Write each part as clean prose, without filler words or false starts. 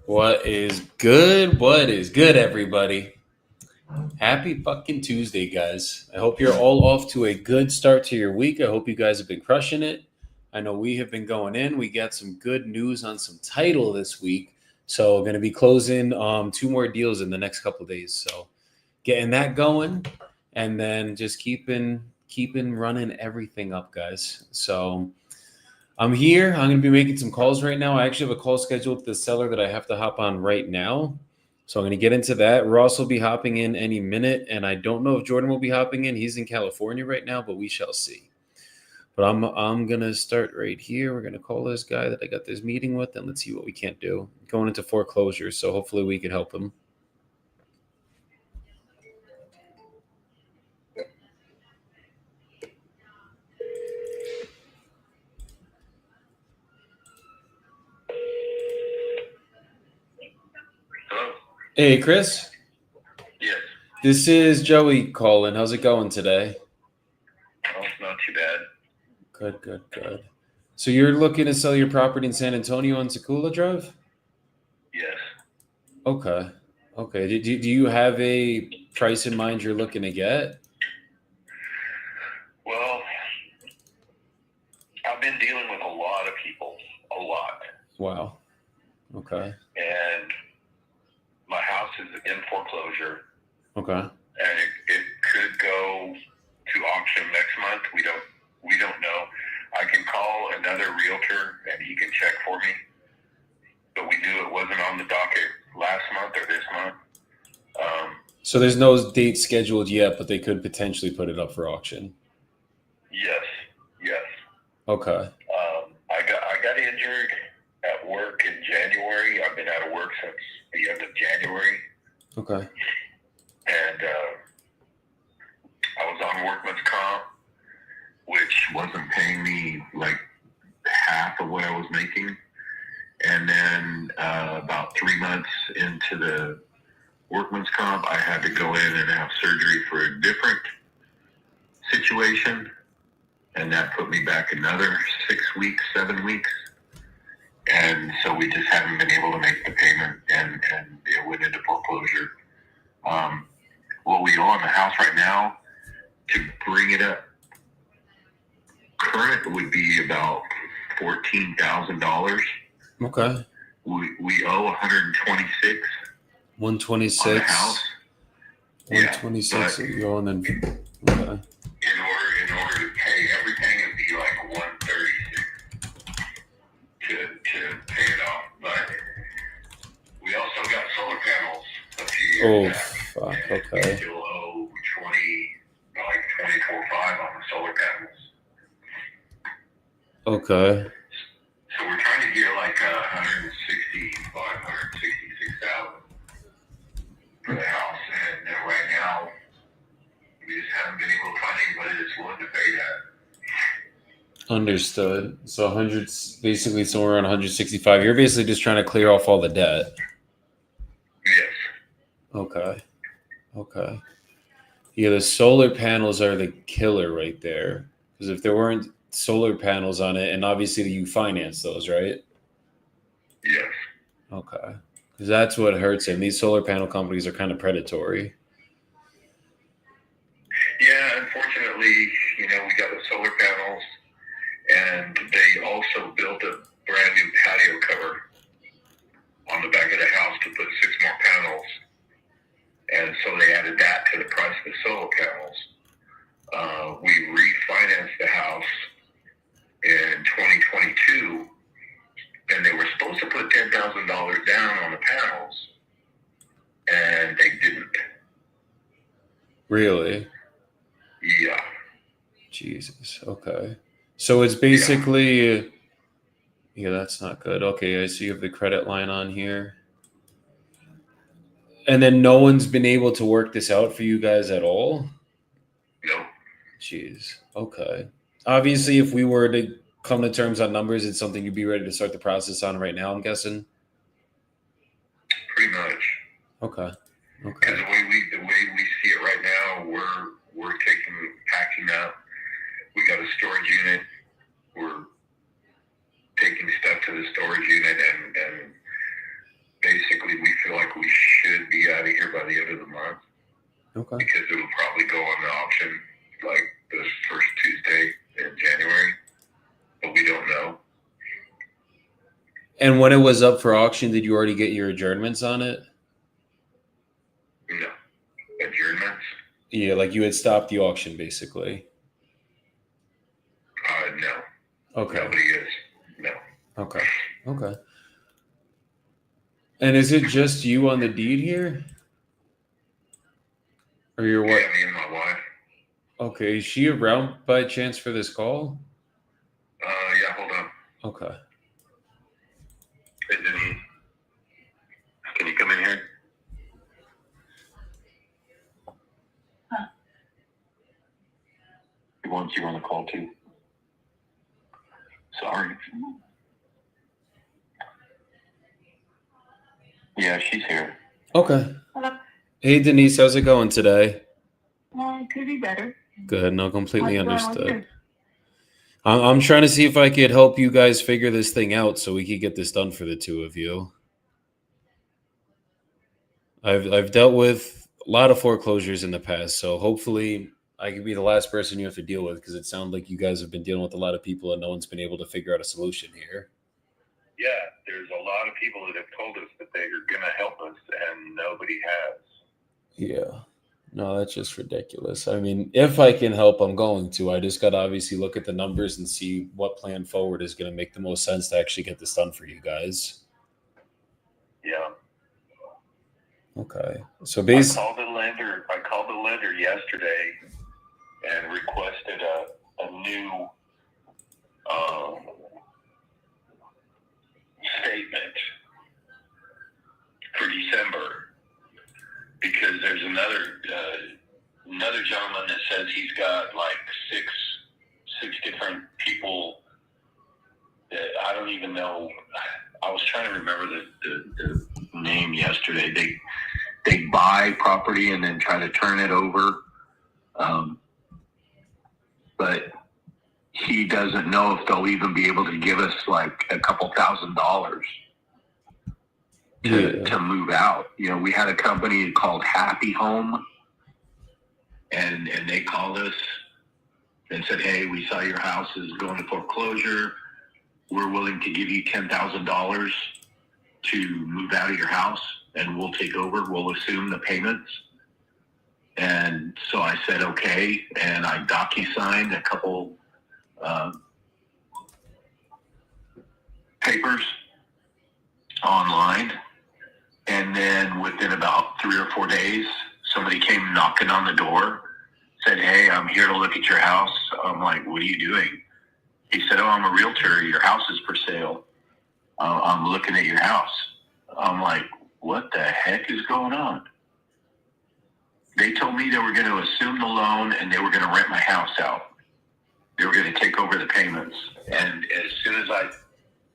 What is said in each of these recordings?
What is good? What is good, everybody? Happy fucking Tuesday, guys. I hope you're all off to a good start to your week. I hope you guys have been crushing it. I know we have been going in. We got some good news on some title this week. So, going to be closing two more deals in the next couple of days. So, getting that going and then just keeping running everything up, guys. So, I'm here. I'm going to be making some calls right now. I actually have a call scheduled with the seller that I have to hop on right now. So I'm going to get into that. Ross will be hopping in any minute, and I don't know if Jordan will be hopping in. He's in California right now, but we shall see. But I'm going to start right here. We're going to call this guy that I got this meeting with, and let's see what we can't do. Going into foreclosure, so hopefully we can help him. Hello? Hey, Chris. Yes. This is Joey calling. How's it going today? Oh, it's not too bad. Good. So you're looking to sell your property in San Antonio on Secula Drive? Yes. Okay. Do you have a price in mind you're looking to get? Well, I've been dealing with a lot of people, a lot. Wow. Okay. And my house is in foreclosure, Okay. and it could go to auction next month. We don't know. I can call another realtor and he can check for me. But we knew it wasn't on the docket last month or this month. So there's no date scheduled yet, but they could potentially put it up for auction. Yes. Okay. I got injured at work in January. I've been out of work since the end of January. Okay. And I was on workman's comp, which wasn't paying me like half of what I was making. And then about 3 months into the workman's comp, I had to go in and have surgery for a different situation. And that put me back another 6 weeks, 7 weeks. And so we just haven't been able to make the payment, and it went into foreclosure. What we owe on the house right now, to bring it up current, would be about $14,000. Okay. We owe 126 on the 126. house. 126 Yeah, that you go and then. Okay. in order to pay everything, it'd be like 136 to pay it off. But we also got solar panels a few years back. Fuck. And Okay. we still owe 24.5 on the solar panels. Okay. So we're trying to get like 166,000 for the house, and right now we just haven't been able to find anybody that's willing to pay that. Understood. So 100, basically somewhere around 165. You're basically just trying to clear off all the debt. Yes. Okay. Yeah, the solar panels are the killer right there. Because if there weren't solar panels on it, and obviously you finance those, right? Yes. Okay. Because that's what hurts him. These solar panel companies are kind of predatory. Yeah, unfortunately, we got the solar panels, and they also built a brand new patio cover on the back of the house to put 6 more panels. And so they added that to the price of the solar panels. We refinanced the house in 2022, and they were supposed to put $10,000 down on the panels, and they didn't. Really? Yeah. Jesus. Okay. So it's basically. Yeah, that's not good. Okay, I see you have the credit line on here. And then no one's been able to work this out for you guys at all? No. Jeez. Okay. Obviously, if we were to come to terms on numbers, it's something you'd be ready to start the process on right now, I'm guessing? Pretty much. Okay. Because the way we see it right now, we're packing up. We got a storage unit. We're taking stuff to the storage unit and feel like we should be out of here by the end of the month. Okay. Because it'll probably go on the auction like the first Tuesday in January, but we don't know. And when it was up for auction, did you already get your adjournments on it? No. Adjournments? Yeah, like you had stopped the auction, basically. No. Okay. Nobody is. No. Okay. Okay. And is it just you on the deed here? Or your what? Yeah, me and my wife. Okay, is she around by chance for this call? Yeah, hold on. Okay. Hey, Denise. Can you come in here? Huh. He wants you on the call too. Sorry. Yeah, she's here. Okay. Hello. Hey, Denise, how's it going today? Could be better. Good. No, completely What's going on understood. here? I'm trying to see if I could help you guys figure this thing out so we could get this done for the two of you. I've dealt with a lot of foreclosures in the past, so hopefully I could be the last person you have to deal with, because it sounds like you guys have been dealing with a lot of people and no one's been able to figure out a solution here. Yeah, there's a lot of people that have told us that they are going to help us, and nobody has. Yeah. No, that's just ridiculous. I mean, if I can help, I'm going to. I just got to obviously look at the numbers and see what plan forward is going to make the most sense to actually get this done for you guys. Yeah. Okay. So I basically, called the lender yesterday and requested a new statement for December, because there's another gentleman that says he's got like six different people that I don't even know. I was trying to remember the name yesterday. They buy property and then try to turn it over, but he doesn't know if they'll even be able to give us like a couple $1,000 to move out. You know, we had a company called Happy Home, and they called us and said, hey, we saw your house is going to foreclosure. We're willing to give you $10,000 to move out of your house, and we'll take over. We'll assume the payments. And so I said, okay. And I docu-signed a couple papers online. And then within about 3 or 4 days, somebody came knocking on the door, said, hey, I'm here to look at your house. I'm like, what are you doing? He said, oh, I'm a realtor. Your house is for sale. I'm looking at your house. I'm like, what the heck is going on? They told me they were going to assume the loan and they were going to rent my house out. They were going to take over the payments. And as soon as I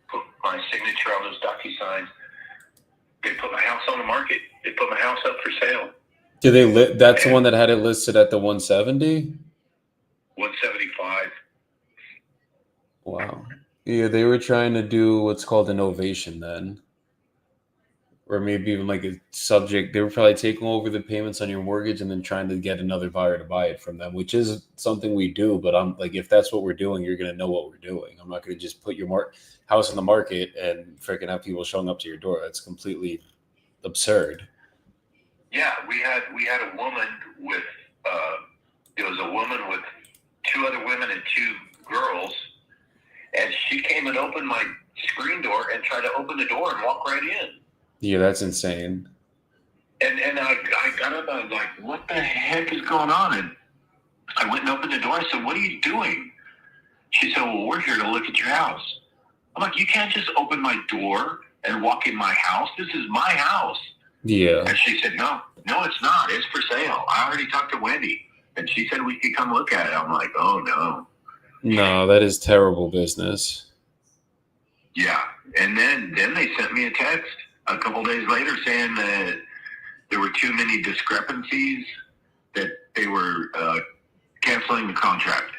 put my signature on those DocuSigns, they put my house on the market. They put my house up for sale. did they that's the one that had it listed at the 170? 175. Wow. Yeah, they were trying to do what's called an ovation then. Or maybe even like a subject. They were probably taking over the payments on your mortgage and then trying to get another buyer to buy it from them, which is something we do. But I'm like, if that's what we're doing, you're going to know what we're doing. I'm not going to just put your house on the market and freaking have people showing up to your door. That's completely absurd. Yeah, we had a woman with it was a woman with 2 other women and 2 girls, and she came and opened my screen door and tried to open the door and walk right in. Yeah, that's insane. And I got up, I was like, what the heck is going on? And I went and opened the door. I said, what are you doing? She said, well, we're here to look at your house. I'm like, you can't just open my door and walk in my house. This is my house. Yeah. And she said, no, it's not. It's for sale. I already talked to Wendy, and she said we could come look at it. I'm like, oh, no. No, that is terrible business. Yeah. And then they sent me a text a couple days later saying that there were too many discrepancies, that they were canceling the contract.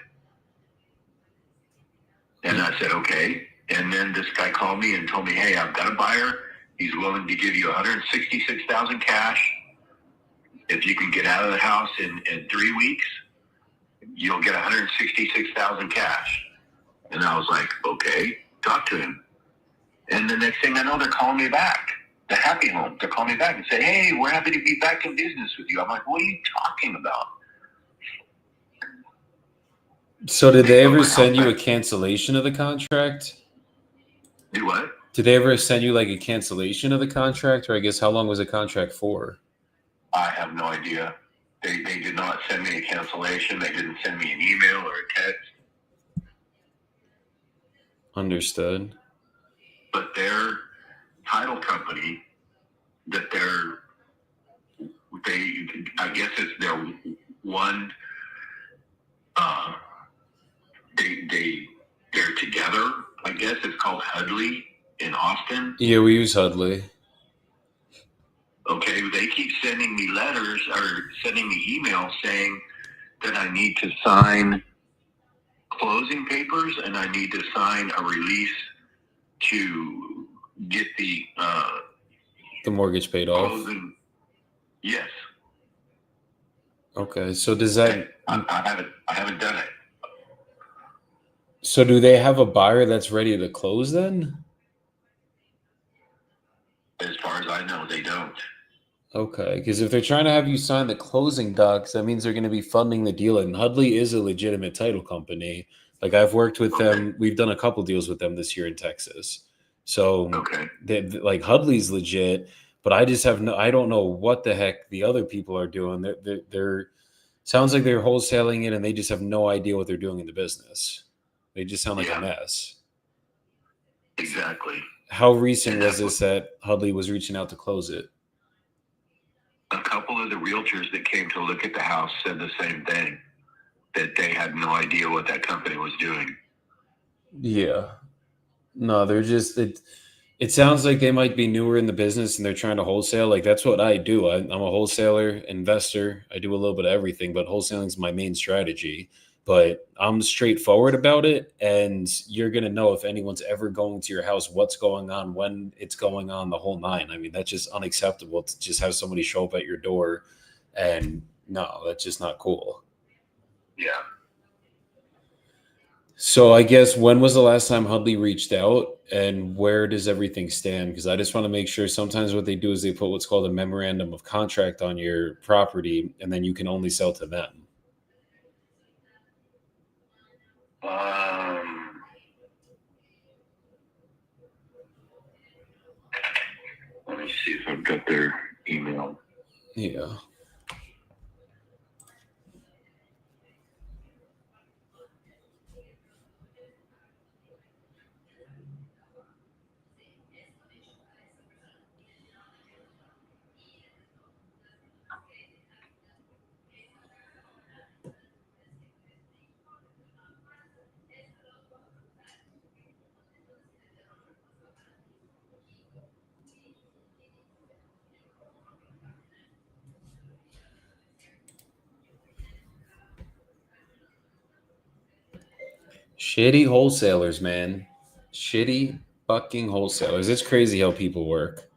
And I said, okay. And then this guy called me and told me, hey, I've got a buyer. He's willing to give you $166,000 cash. If you can get out of the house in 3 weeks, you'll get $166,000 cash. And I was like, okay, talk to him. And the next thing I know, they're calling me back. The Happy Home. They're calling me back and say, hey, we're happy to be back in business with you. I'm like, what are you talking about? So did they ever send you a cancellation of the contract? Do what? Did they ever send you like a cancellation of the contract? Or I guess how long was the contract for? I have no idea. They did not send me a cancellation. They didn't send me an email or a text. Understood. But their title company, I guess it's their one, they're together. I guess it's called Hudley in Austin. Yeah, we use Hudley. Okay, they keep sending me letters or sending me emails saying that I need to sign closing papers and I need to sign a release to get the mortgage paid off. closing. Yes. Okay, so does that? I haven't done it. So do they have a buyer that's ready to close then? As far as I know, they don't. Okay, because if they're trying to have you sign the closing docs, that means they're going to be funding the deal. And Hudley is a legitimate title company. Like I've worked with them. We've done a couple deals with them this year in Texas. So like Hudley's legit, but I just I don't know what the heck the other people are doing. They're sounds like they're wholesaling it and they just have no idea what they're doing in the business. They just sound like a mess. Exactly. How recent was this that Hudley was reaching out to close it? A couple of the realtors that came to look at the house said the same thing, that they had no idea what that company was doing. Yeah. No, they're just it sounds like they might be newer in the business and they're trying to wholesale. Like that's what I do. I'm a wholesaler, investor. I do a little bit of everything, but wholesaling is my main strategy. But I'm straightforward about it, and you're going to know if anyone's ever going to your house, what's going on, when it's going on, the whole nine. I mean, that's just unacceptable to just have somebody show up at your door, and no, that's just not cool. Yeah. So I guess when was the last time Hudley reached out, and where does everything stand? Because I just want to make sure. Sometimes what they do is they put what's called a memorandum of contract on your property, and then you can only sell to them. Let me see if I've got their email. Yeah. Shitty wholesalers, man. Shitty fucking wholesalers. It's crazy how people work.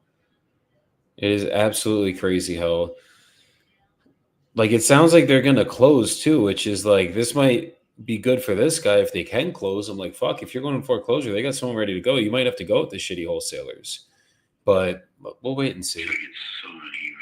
It is absolutely crazy how, like, it sounds like they're going to close too, which is like, this might be good for this guy if they can close. I'm like, fuck, if you're going in foreclosure, they got someone ready to go. You might have to go with the shitty wholesalers. But we'll wait and see. I get so many emails.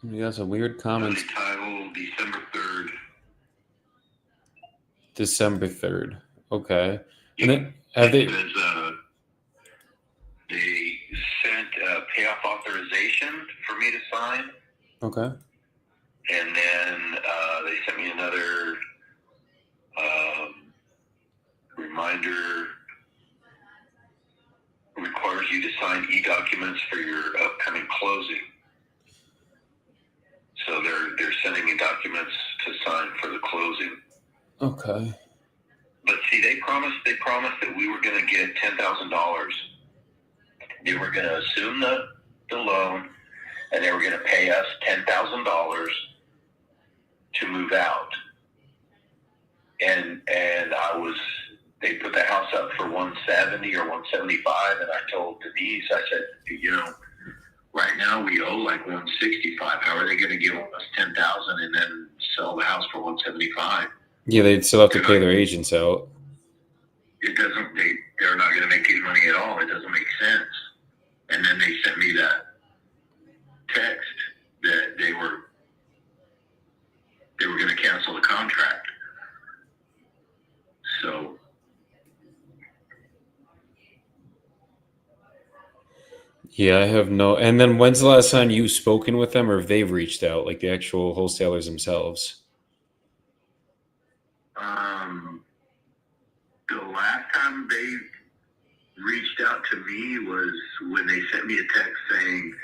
You got some weird comments. Title December 3rd. December 3rd. Okay. Yeah. And then have they sent a payoff authorization for me to sign. Okay. And then they sent me another reminder. Requires you to sign e-documents for your upcoming closing. So they're sending me documents to sign for the closing. Okay. But see, they promised that we were going to get $10,000. They were going to assume the loan, and they were going to pay us $10,000 to move out. And they put the house up for 170 or 175, and I told Denise, I said, right now we owe like 165. How are they going to give us 10,000 and then sell the house for 175? Yeah, they'd still have to pay their agents out. It doesn't. They're not going to make any money at all. It doesn't make sense. And then they sent me that text that they were going to cancel the contract. So. Yeah, I have no. And then when's the last time you've spoken with them, or have they reached out, like the actual wholesalers themselves? The last time they reached out to me was when they sent me a text saying,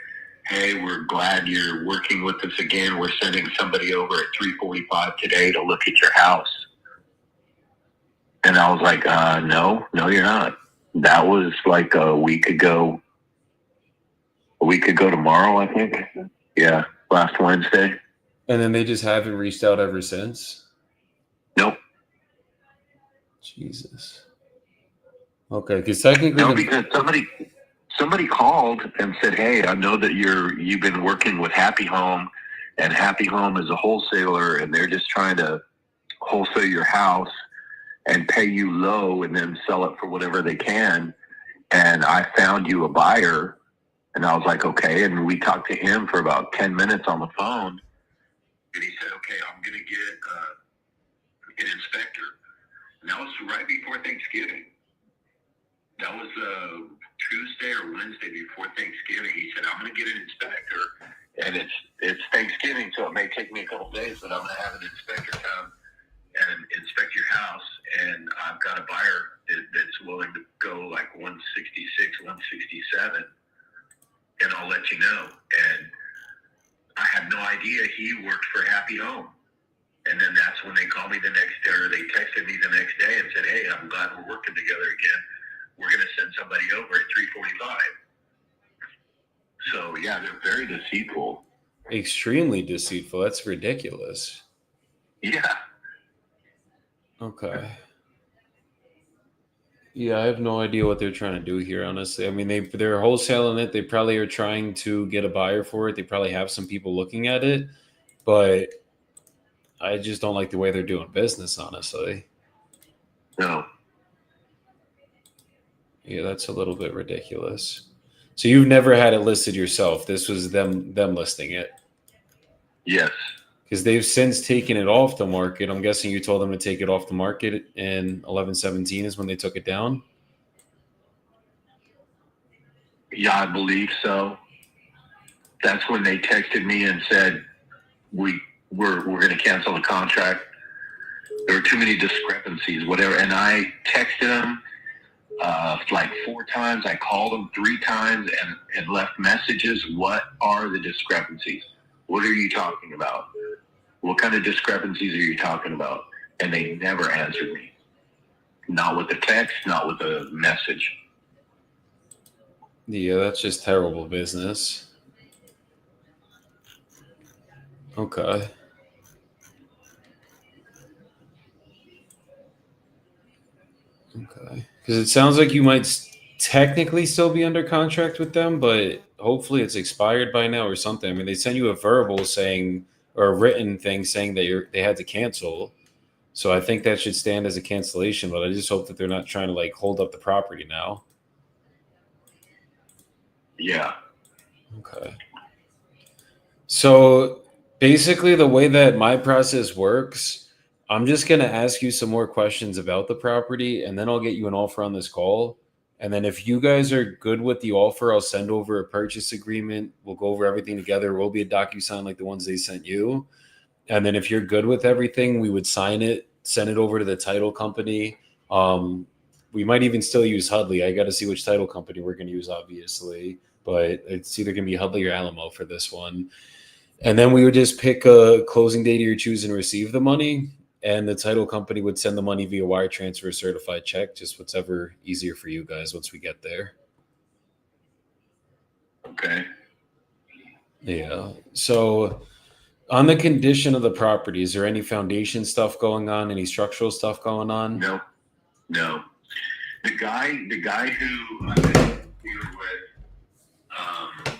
"Hey, we're glad you're working with us again. We're sending somebody over at 3:45 today to look at your house." And I was like, no, you're not. That was like a week ago. A week ago tomorrow, I think. Yeah, last Wednesday. And then they just haven't reached out ever since? Nope. Jesus. Okay, because technically... No, because somebody called and said, "Hey, I know that you've been working with Happy Home, and Happy Home is a wholesaler, and they're just trying to wholesale your house and pay you low and then sell it for whatever they can. And I found you a buyer." And I was like, okay. And we talked to him for about 10 minutes on the phone. And he said, okay, I'm going to get an inspector. And that was right before Thanksgiving. That was Tuesday or Wednesday before Thanksgiving. He said, I'm going to get an inspector. And it's Thanksgiving, so it may take me a couple days, but I'm going to have an inspector come and inspect your house. And I've got a buyer that's willing to go like 166, 167. And I'll let you know. And I had no idea he worked for Happy Home. And then that's when they called me the next day, or they texted me the next day and said, "Hey, I'm glad we're working together again. We're going to send somebody over at 3:45. So, yeah, they're very deceitful. Extremely deceitful. That's ridiculous. Yeah. Okay. Yeah, I have no idea what they're trying to do here, honestly. I mean, they're wholesaling it. They probably are trying to get a buyer for it. They probably have some people looking at it, but I just don't like the way they're doing business, honestly. No. Yeah, that's a little bit ridiculous. So you've never had it listed yourself. This was them listing it. Yes. Because they've since taken it off the market. I'm guessing you told them to take it off the market in 11/17 is when they took it down? Yeah, I believe so. That's when they texted me and said, we're going to cancel the contract. There were too many discrepancies, whatever. And I texted them like 4 times. I called them 3 times and left messages. What are the discrepancies? What are you talking about? What kind of discrepancies are you talking about? And they never answered me. Not with the text, not with the message. Yeah, that's just terrible business. Okay. Okay. Because it sounds like you might technically still be under contract with them, but hopefully it's expired by now or something. I mean, they sent you a verbal saying, or a written thing saying that they had to cancel. So I think that should stand as a cancellation, but I just hope that they're not trying to like hold up the property now. Yeah. Okay. So basically the way that my process works, I'm just going to ask you some more questions about the property, and then I'll get you an offer on this call. And then if you guys are good with the offer, I'll send over a purchase agreement. We'll go over everything together. We'll be a DocuSign like the ones they sent you. And then if you're good with everything, we would sign it, send it over to the title company. We might even still use Hudley. I got to see which title company we're going to use, obviously, but it's either going to be Hudley or Alamo for this one. And then we would just pick a closing date of your choose and receive the money. And the title company would send the money via wire transfer, certified check, just whatever easier for you guys once we get there. Okay. Yeah. So on the condition of the property, is there any foundation stuff going on? Any structural stuff going on? No. The guy who I've been dealing with, I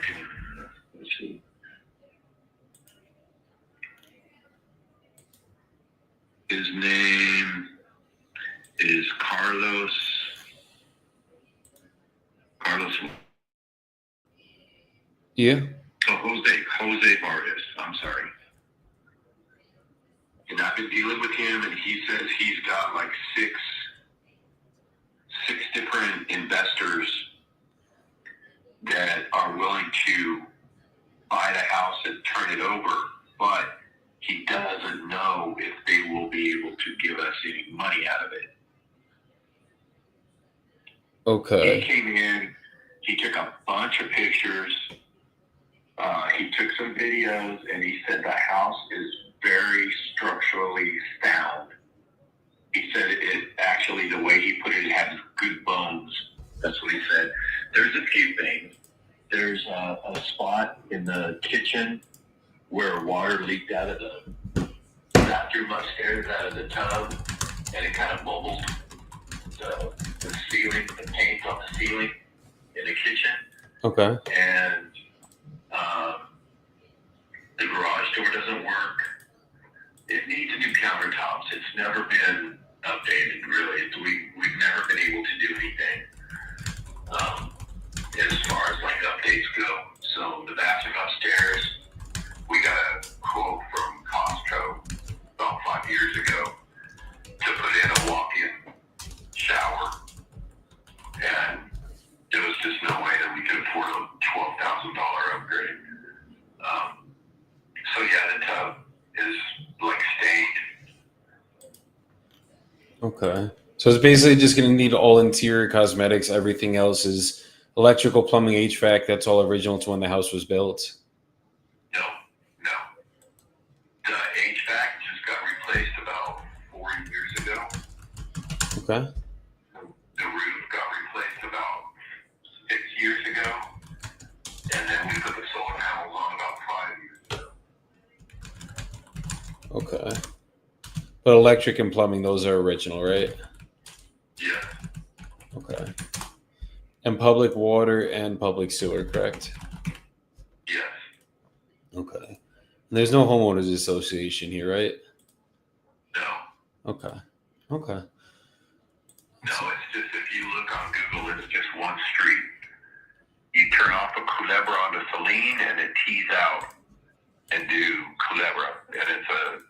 can, let's see. His name is Carlos. Yeah. So Jose Vargas. I'm sorry. And I've been dealing with him, and he says he's got like six different investors that are willing to buy the house and turn it over, but he doesn't know if they will be able to give us any money out of it. Okay. He came in, he took a bunch of pictures, he took some videos, and he said the house is very structurally sound. He said it actually, the way he put it, has good bones. That's what he said. There's a few things. There's a spot in the kitchen where water leaked out of the bathroom upstairs, out of the tub, and it kind of bubbled the ceiling, the paint on the ceiling in the kitchen. Okay. And the garage door doesn't work. It needs new countertops. It's never been updated, really. We've never been able to do anything as far as like updates go. So the bathroom upstairs, we got a quote from Costco about 5 years ago to put in a walk-in shower, and there was just no way that we could afford a $12,000 upgrade. So yeah, the tub is like stained. Okay. So it's basically just going to need all interior cosmetics. Everything else is electrical, plumbing, HVAC. That's all original to when the house was built. No. The HVAC just got replaced about 4 years ago. Okay. The roof got replaced about 6 years ago. And then we put the solar panels on about 5 years ago. Okay. But electric and plumbing, those are original, right? Yeah. Okay. And public water and public sewer, correct? Yes. Okay. And there's no homeowners association here, right? No. Okay. No, it's just, if you look on Google, it's just one street. You turn off a Culebra onto Saline, and it tees out and do Culebra. And it's a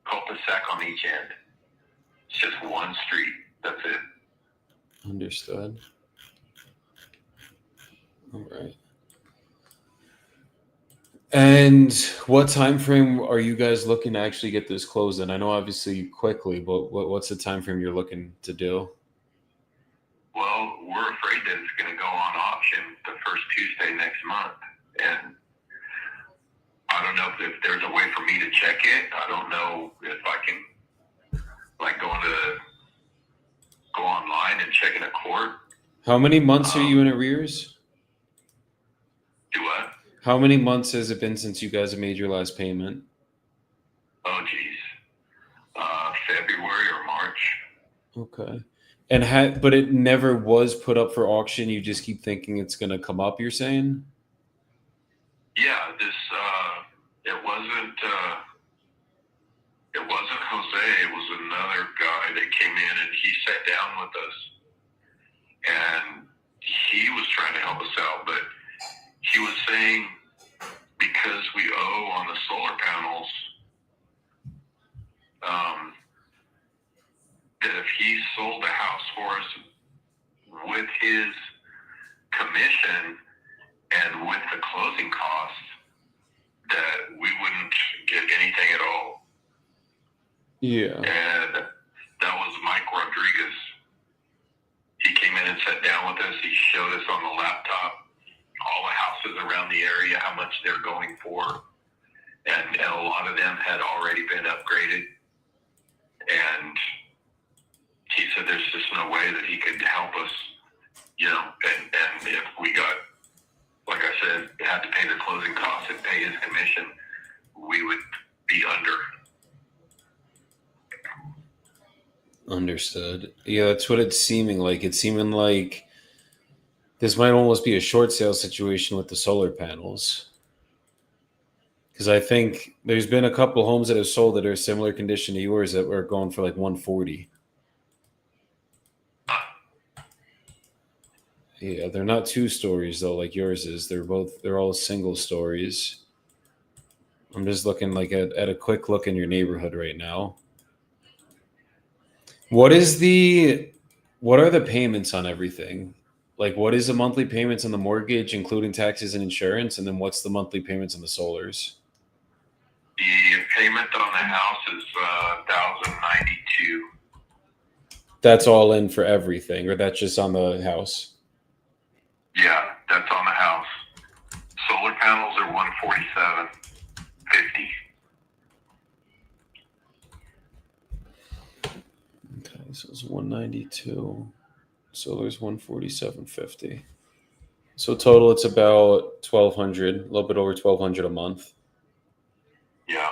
cul-de-sac on each end. It's just one street. That's it. Understood. All right. And what time frame are you guys looking to actually get this closed in? I know obviously quickly, but what's the time frame you're looking to do? Well, we're afraid that it's going to go on auction the first Tuesday next month. And I don't know if there's a way for me to check it. I don't know if I can, like, go online and check in a court. How many months are you in arrears? Do what? How many months has it been since you guys have made your last payment? Oh, geez. February or March. Okay. And but it never was put up for auction. You just keep thinking it's going to come up, you're saying? Yeah, it wasn't Jose. It was another guy that came in, and he sat down with us, and he was trying to help us out, but he was saying because we owe on the solar panels, that if he sold the house for us with his commission and with the closing costs, get anything at all. Yeah. And that was Mike Rodriguez. He came in and sat down with us. He showed us on the laptop all the houses around the area, how much they're going for. And a lot of them had already been upgraded. And he said there's just no way that he could help us, and if we got, like I said, had to pay the closing costs and pay his commission, we would be under. Understood. Yeah, that's what it's seeming like. It's seeming like this might almost be a short sale situation with the solar panels. Because I think there's been a couple homes that have sold that are similar condition to yours that were going for like 140. Yeah, they're not 2 stories though, like yours is. They're all single stories. I'm just looking like at a quick look in your neighborhood right now. What are the payments on everything? Like, what is the monthly payments on the mortgage, including taxes and insurance? And then what's the monthly payments on the solars? The payment on the house is $1,092. That's all in for everything, or that's just on the house? Yeah, that's on the house. Solar panels are $147.50. Okay, so it's 192. Solar's 147.50. So total, it's about 1,200, a little bit over 1,200 a month. Yeah.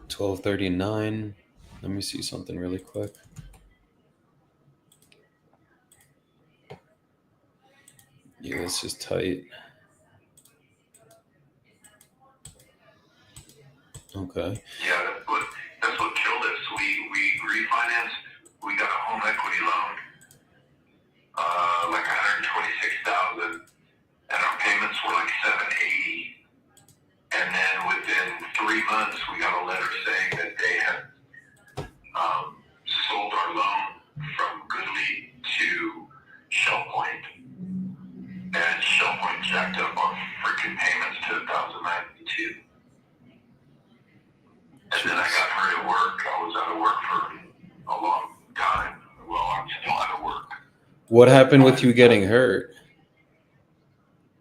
$1,239. Let me see something really quick. Yeah, this is tight. Okay. Yeah, that's what killed us. We refinanced. We got a home equity loan, like $126,000, and our payments were like $780. And then within 3 months, we got a letter saying that they had sold our loan from Goodley to Shell Point, and Shell Point jacked up our freaking payments to $1,092. And then I got hurt at work. I was out of work for a long time. Well, I'm still out of work. What happened with you getting hurt?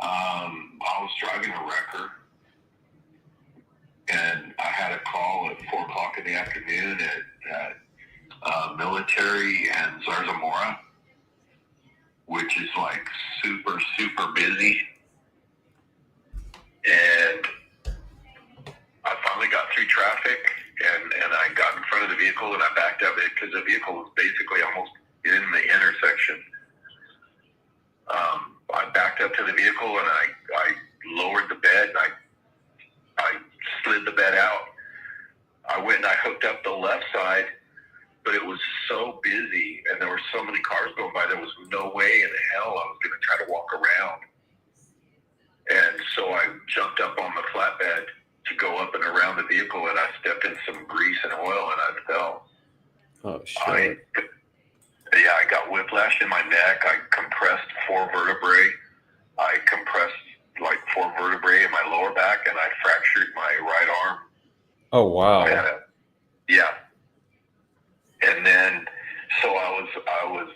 I was driving a wrecker, and I had a call at 4 o'clock in the afternoon at Military and Zarzamora, which is like super, super busy. And I finally got through traffic, and I got in front of the vehicle, and I backed up because the vehicle was basically almost in the intersection. I backed up to the vehicle, and I lowered the bed, and I slid the bed out. I went and I hooked up the left side, but it was so busy, and there were so many cars going by, there was no way in hell I was going to try to walk around. And so I jumped up on the flatbed to go up and around the vehicle, and I stepped in some grease and oil, and I fell. Oh, shit. I got whiplash in my neck. I compressed 4 vertebrae. I compressed like 4 vertebrae in my lower back, and I fractured my right arm. Oh, wow. Yeah. And then, so I was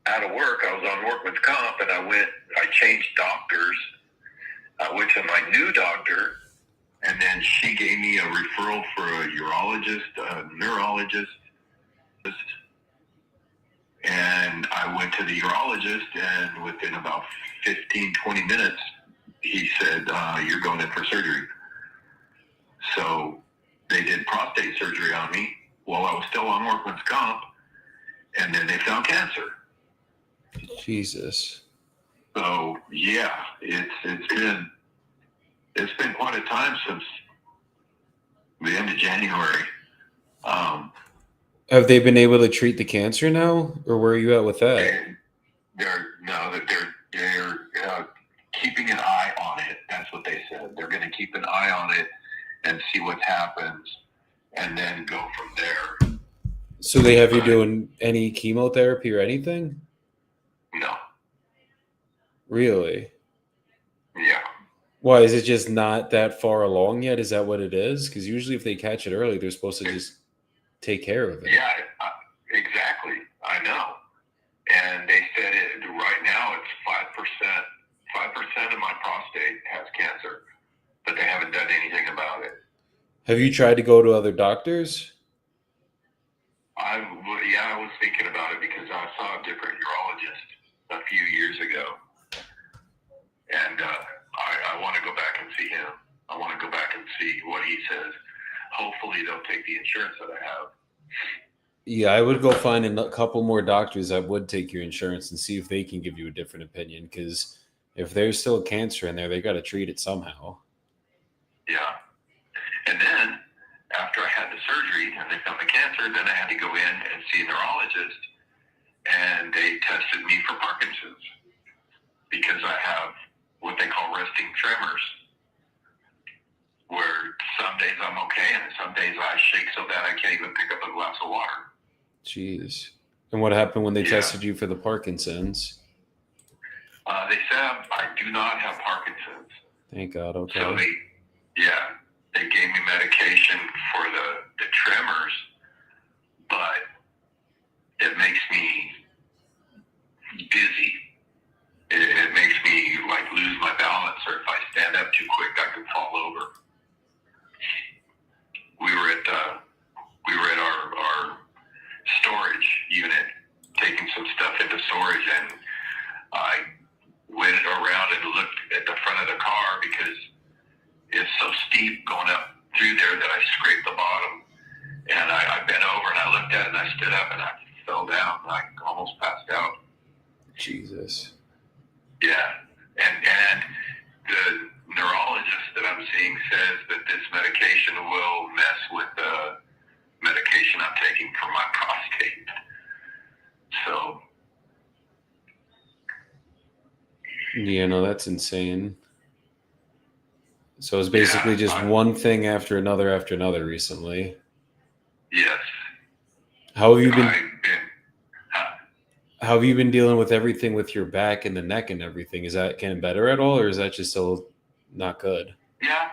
out of work. I was on workman's comp, and I changed doctors. I went to my new doctor, and then she gave me a referral for a urologist, a neurologist. And I went to the urologist, and within about 15, 20 minutes, he said, you're going in for surgery. So they did prostate surgery on me while I was still on workman's comp, and then they found cancer. Jesus. So yeah, it's been quite a time since the end of January. Have they been able to treat the cancer now, or where are you at with that? They're keeping an eye on it. That's what they said. They're going to keep an eye on it and see what happens, and then go from there. So they have you doing any chemotherapy or anything? No. Really? Yeah. Why, is it just not that far along yet? Is that what it is? Because usually if they catch it early, they're supposed to just take care of it. Yeah, exactly. I know. And they said right now it's 5%. 5% of my prostate has cancer, but they haven't done anything about it. Have you tried to go to other doctors? I was thinking about it because I saw a different urologist a few years ago, and I want to go back and see him. I want to go back and see what he says. Hopefully, they'll take the insurance that I have. Yeah, I would go find a couple more doctors that would take your insurance and see if they can give you a different opinion. Because if there's still cancer in there, they got to treat it somehow. Yeah. And then, after I had the surgery and they found the cancer, then I had to go in and see a neurologist, and they tested me for Parkinson's because I have what they call resting tremors, where some days I'm okay and some days I shake so bad I can't even pick up a glass of water. Jeez. And what happened when they tested you for the Parkinson's? They said I do not have Parkinson's. Thank God. Okay. So they gave me medication for the tremors, but it makes me dizzy. It makes me like lose my balance, or if I stand up too quick, I can fall over. We were at our storage unit taking some stuff into storage, and I went around and looked at the front of the car because it's so steep going up through there that I scraped the bottom. And I bent over and I looked at it and I stood up and I fell down. I almost passed out. Jesus. Yeah. And the neurologist that I'm seeing says that this medication will mess with the medication I'm taking for my prostate. So. Yeah, no, that's insane. So it's basically just one thing after another recently. Yes. How have you been dealing with everything with your back and the neck and everything? Is that getting better at all, or is that just still not good? Yeah.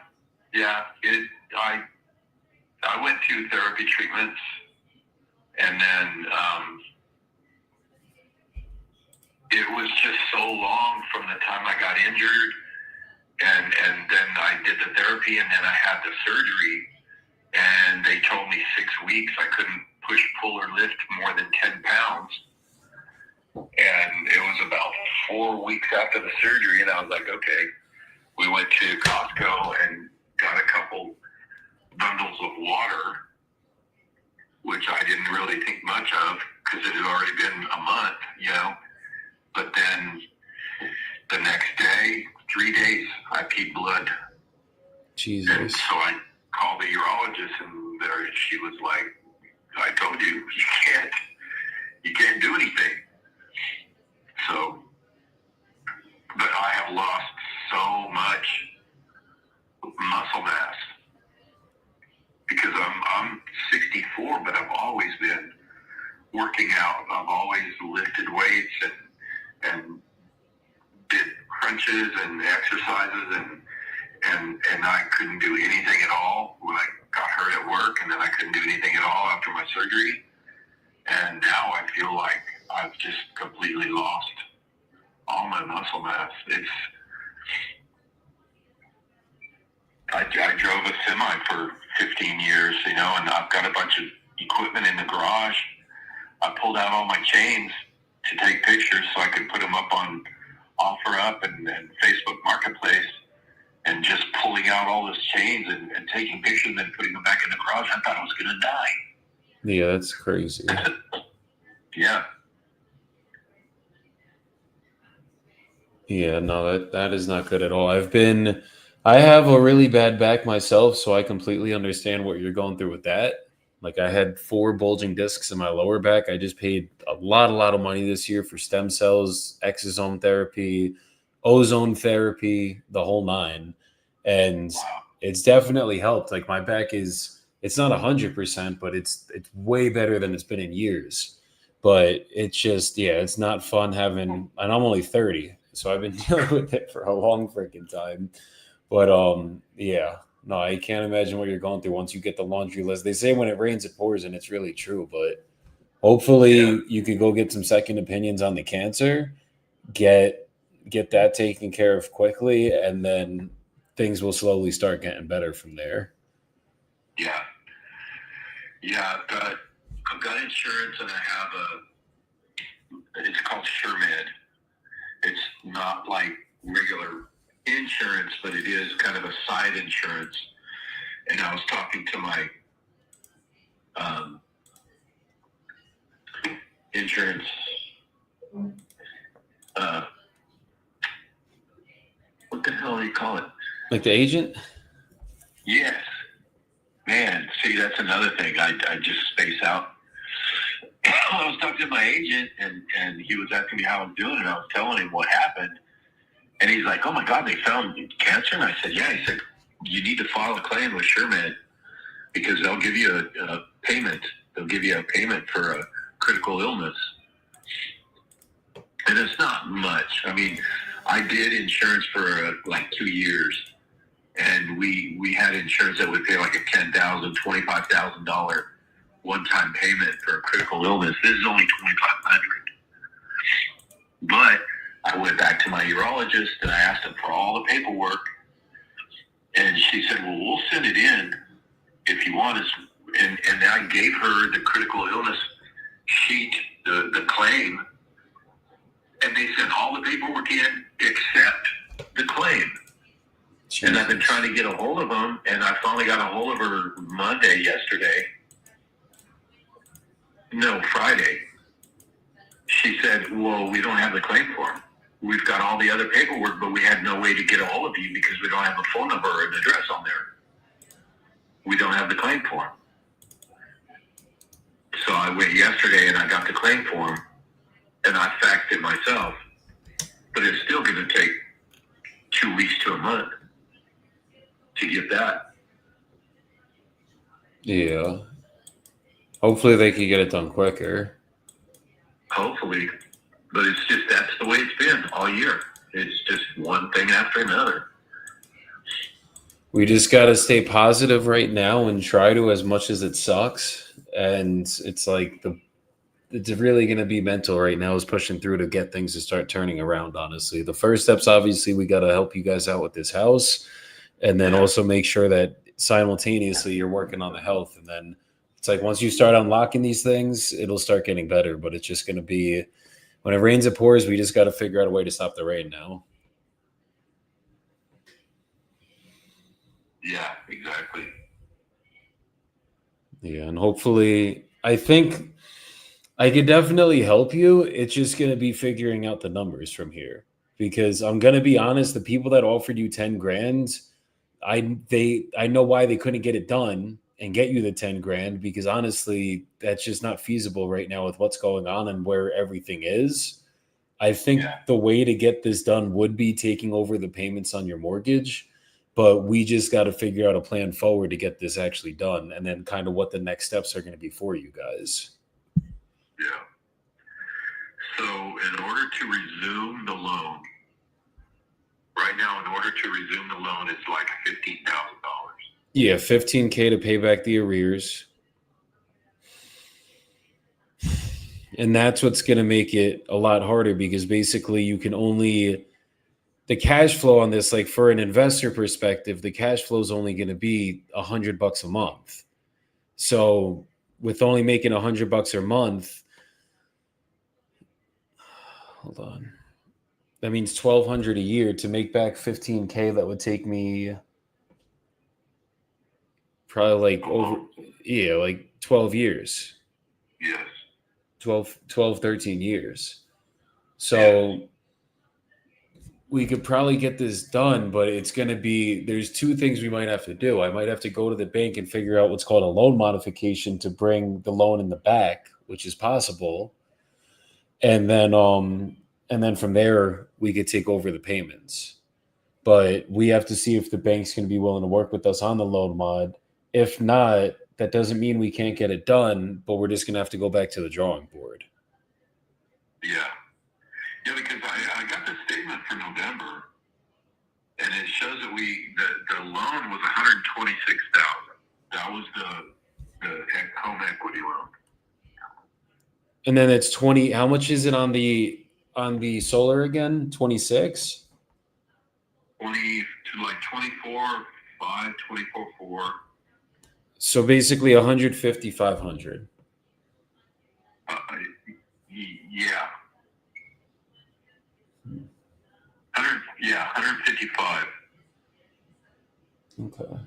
I went to therapy treatments, and then it was just so long from the time I got injured, and then I did the therapy, and then I had the surgery, and they told me 6 weeks I couldn't push, pull, or lift more than 10 pounds. And it was about 4 weeks after the surgery, and I was like, okay. We went to Costco and got a couple bundles of water, which I didn't really think much of because it had already been a month, But then the next day, 3 days, I peed blood. Jesus. And so I called the urologist, and she was like, I told you, you can't do anything. So, but I have lost so much muscle mass because I'm 64, but I've always been working out. I've always lifted weights and did crunches and exercises, and I couldn't do anything at all when I got hurt at work, and then I couldn't do anything at all after my surgery. And now I feel like I've just completely lost all my muscle mass. I drove a semi for 15 years, and I've got a bunch of equipment in the garage. I pulled out all my chains to take pictures so I could put them up on OfferUp and Facebook Marketplace, and just pulling out all those chains and taking pictures and then putting them back in the garage. I thought I was going to die. Yeah, that's crazy. Yeah. Yeah, no, that is not good at all. I have a really bad back myself, so I completely understand what you're going through with that. Like, I had 4 bulging discs in my lower back. I just paid a lot of money this year for stem cells, exosome therapy, ozone therapy, the whole 9. And it's definitely helped. Like, my back it's not 100%, but it's way better than it's been in years. But it's just, it's not fun having, and I'm only 30. So I've been dealing with it for a long freaking time. But yeah, no, I can't imagine what you're going through once you get the laundry list. They say when it rains, it pours, and it's really true. But hopefully, you could go get some second opinions on the cancer, get that taken care of quickly, and then things will slowly start getting better from there. Yeah. Yeah, I've got insurance, and I have it's called SureMed. It's not like regular insurance, but it is kind of a side insurance. And I was talking to my insurance what the hell do you call it? Like the agent? Yes. Man, see, that's another thing. I just space out. I was talking to my agent, and he was asking me how I was doing, and I was telling him what happened. And he's like, oh, my God, they found cancer? And I said, yeah. He said, you need to file a claim with SureMed because they'll give you a payment. They'll give you a payment for a critical illness. And it's not much. I mean, I did insurance for like 2 years, and we had insurance that would pay like a $10,000, $25,000 one-time payment for a critical illness. This is only $2,500. But I went back to my urologist and I asked him for all the paperwork, and she said, well, we'll send it in if you want us. And I gave her the critical illness sheet, the claim, and they sent all the paperwork in except the claim. Jesus. And I've been trying to get a hold of them, and I finally got a hold of her Friday. She said, well, we don't have the claim form. We've got all the other paperwork, but we had no way to get a hold of you because we don't have a phone number or an address on there. We don't have the claim form. So I went yesterday and I got the claim form, and I faxed it myself. But it's still going to take 2 weeks to a month to get that. Yeah. Hopefully they can get it done quicker. Hopefully. But it's just, that's the way it's been all year. It's just one thing after another. We just got to stay positive right now and try to, as much as it sucks. And it's like it's really going to be mental right now is pushing through to get things to start turning around, honestly. The first steps, obviously, we got to help you guys out with this house. And then also make sure that simultaneously you're working on the health. And then it's like once you start unlocking these things, it'll start getting better. But it's just going to be, when it rains, it pours. We just got to figure out a way to stop the rain now. Yeah, exactly. Yeah, and hopefully, I think I could definitely help you. It's just going to be figuring out the numbers from here. Because I'm going to be honest, the people that offered you 10 grand, I know why they couldn't get it done and get you the 10 grand, because honestly, that's just not feasible right now with what's going on and where everything is. I think the way to get this done would be taking over the payments on your mortgage, but we just got to figure out a plan forward to get this actually done, and then kind of what the next steps are going to be for you guys. Yeah. So in order to resume the loan, right now, in order to resume the loan, it's like $15,000. Yeah, $15,000 to pay back the arrears. And that's what's going to make it a lot harder, because basically you can only, the cash flow on this, like for an investor perspective, the cash flow is only going to be $100 a month. So with only making $100 a month, hold on, that means $1,200 a year. To make back $15,000, that would take me probably like 12 years. Yes. 12, 13 years. So we could probably get this done, but it's going to be, there's two things we might have to do. I might have to go to the bank and figure out what's called a loan modification to bring the loan in the back, which is possible. And then from there, we could take over the payments. But we have to see if the bank's going to be willing to work with us on the loan mod. If not, that doesn't mean we can't get it done, but we're just going to have to go back to the drawing board. Yeah. Yeah, because I got the statement for November, and it shows that the loan was $126,000. That was the home equity loan. And then it's 20. How much is it on the solar again? 26? 20 to like 24.5, 24.4. So basically 150, 500. Yeah. 155. Okay.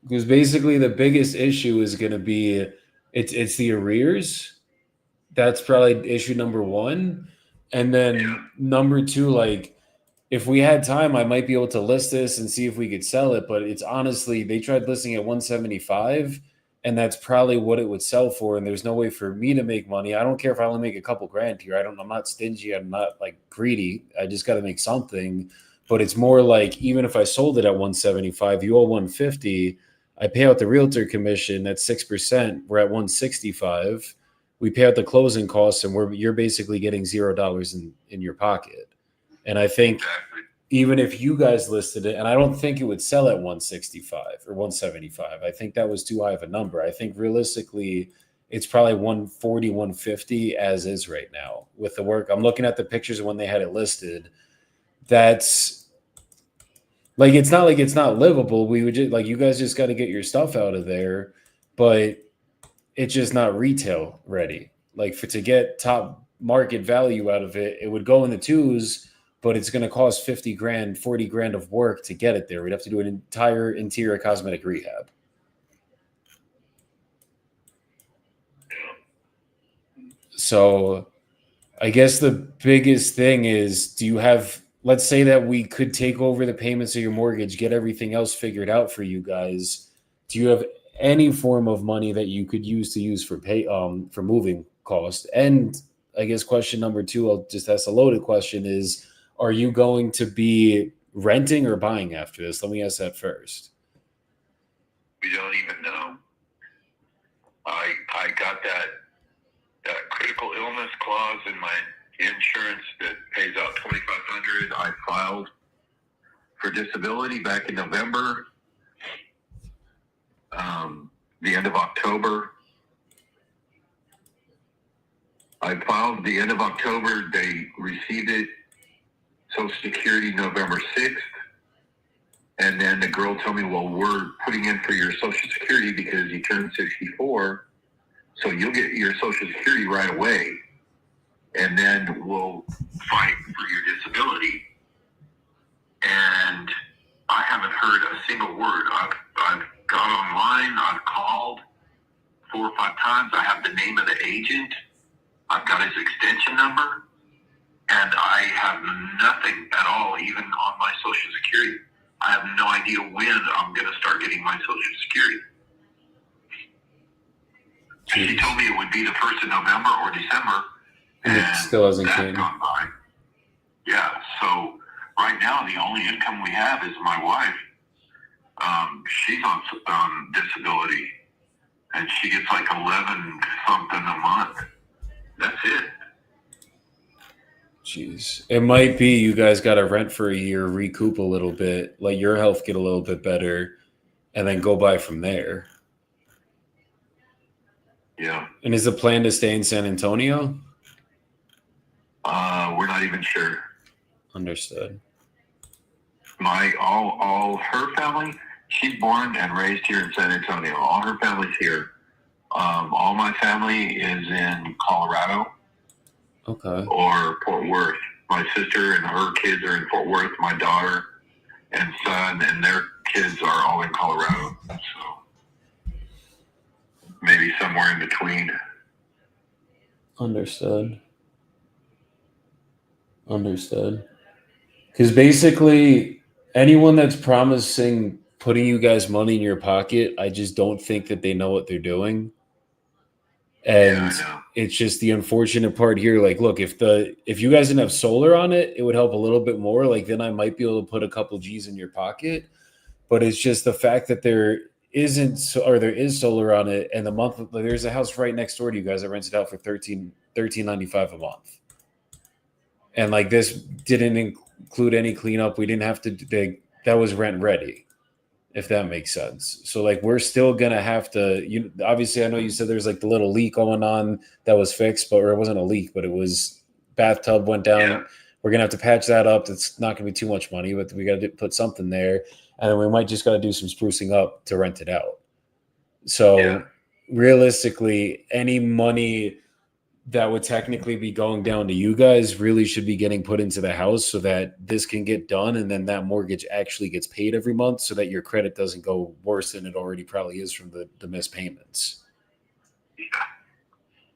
Because basically the biggest issue is going to be it's the arrears. That's probably issue number one. And then number two, like if we had time, I might be able to list this and see if we could sell it. But it's honestly, they tried listing at 175, and that's probably what it would sell for. And there's no way for me to make money. I don't care if I only make a couple grand here. I'm not stingy. I'm not like greedy. I just got to make something. But it's more like even if I sold it at 175, you owe 150. I pay out the realtor commission at 6%. We're at 165. We pay out the closing costs, and you're basically getting $0 in your pocket. And I think even if you guys listed it, and I don't think it would sell at 165 or 175. I think that was too high of a number. I think realistically, it's probably 140, 150 as is right now with the work. I'm looking at the pictures of when they had it listed. That's like, it's not like it's not livable. We would just like, you guys just got to get your stuff out of there, but it's just not retail ready. Like to get top market value out of it, it would go in the twos, but it's going to cost 50 grand, 40 grand of work to get it there. We'd have to do an entire interior cosmetic rehab. So I guess the biggest thing is, do you have, let's say that we could take over the payments of your mortgage, get everything else figured out for you guys. Do you have any form of money that you could use for moving cost? And I guess question number two, I'll just ask a loaded question is, are you going to be renting or buying after this? Let me ask that first. We don't even know. I got that critical illness clause in my insurance that pays out $2,500. I filed for disability back in November. The end of October. I filed the end of October. They received it, Social Security, November 6th. And then the girl told me, well, we're putting in for your Social Security because you turned 64. So you'll get your Social Security right away. And then we'll fight for your disability. And I haven't heard a single word. I've got online, I've called 4 or 5 times. I have the name of the agent. I've got his extension number. And I have nothing at all, even on my Social Security. I have no idea when I'm going to start getting my Social Security. Jeez. She told me it would be the 1st of November or December. And it still hasn't came. Gone by. Yeah, so right now the only income we have is my wife. She's on disability, and she gets like 11 something a month. That's it. Jeez. It might be you guys got to rent for a year, recoup a little bit, let your health get a little bit better, and then go by from there. Yeah. And is the plan to stay in San Antonio? We're not even sure. Understood. All her family, she's born and raised here in San Antonio. All her family's here. All my family is in Colorado. Okay. Or Fort Worth. My sister and her kids are in Fort Worth. My daughter and son and their kids are all in Colorado. So maybe somewhere in between. Understood. Because basically, anyone that's promising putting you guys money in your pocket, I just don't think that they know what they're doing. And it's just the unfortunate part here. Like, look, if you guys didn't have solar on it, it would help a little bit more. Like, then I might be able to put a couple G's in your pocket. But it's just the fact that there is solar on it, and there's a house right next door to you guys that rents it out for $13.95 a month. And like this didn't include any cleanup. We didn't have to. That was rent ready, if that makes sense. So like we're still gonna have to. You obviously, I know you said there's like the little leak going on that was fixed, but or it wasn't a leak, but it was bathtub went down. Yeah. We're gonna have to patch that up. It's not gonna be too much money, but we got to put something there, and then we might just got to do some sprucing up to rent it out. So Yeah. realistically, any money that would technically be going down to you guys really should be getting put into the house so that this can get done, and then that mortgage actually gets paid every month so that your credit doesn't go worse than it already probably is from the missed payments.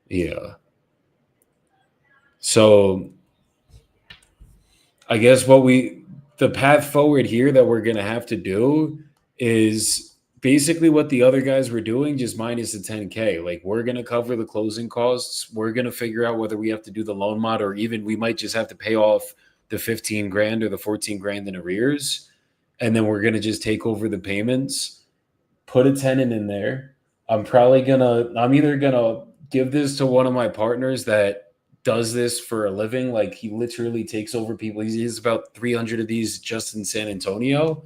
Yeah. So I guess the path forward here that we're going to have to do is basically what the other guys were doing, just minus the 10K. Like we're going to cover the closing costs. We're going to figure out whether we have to do the loan mod, or even we might just have to pay off the 15 grand or the 14 grand in arrears. And then we're going to just take over the payments, put a tenant in there. I'm either going to give this to one of my partners that does this for a living. Like he literally takes over people. He has about 300 of these just in San Antonio.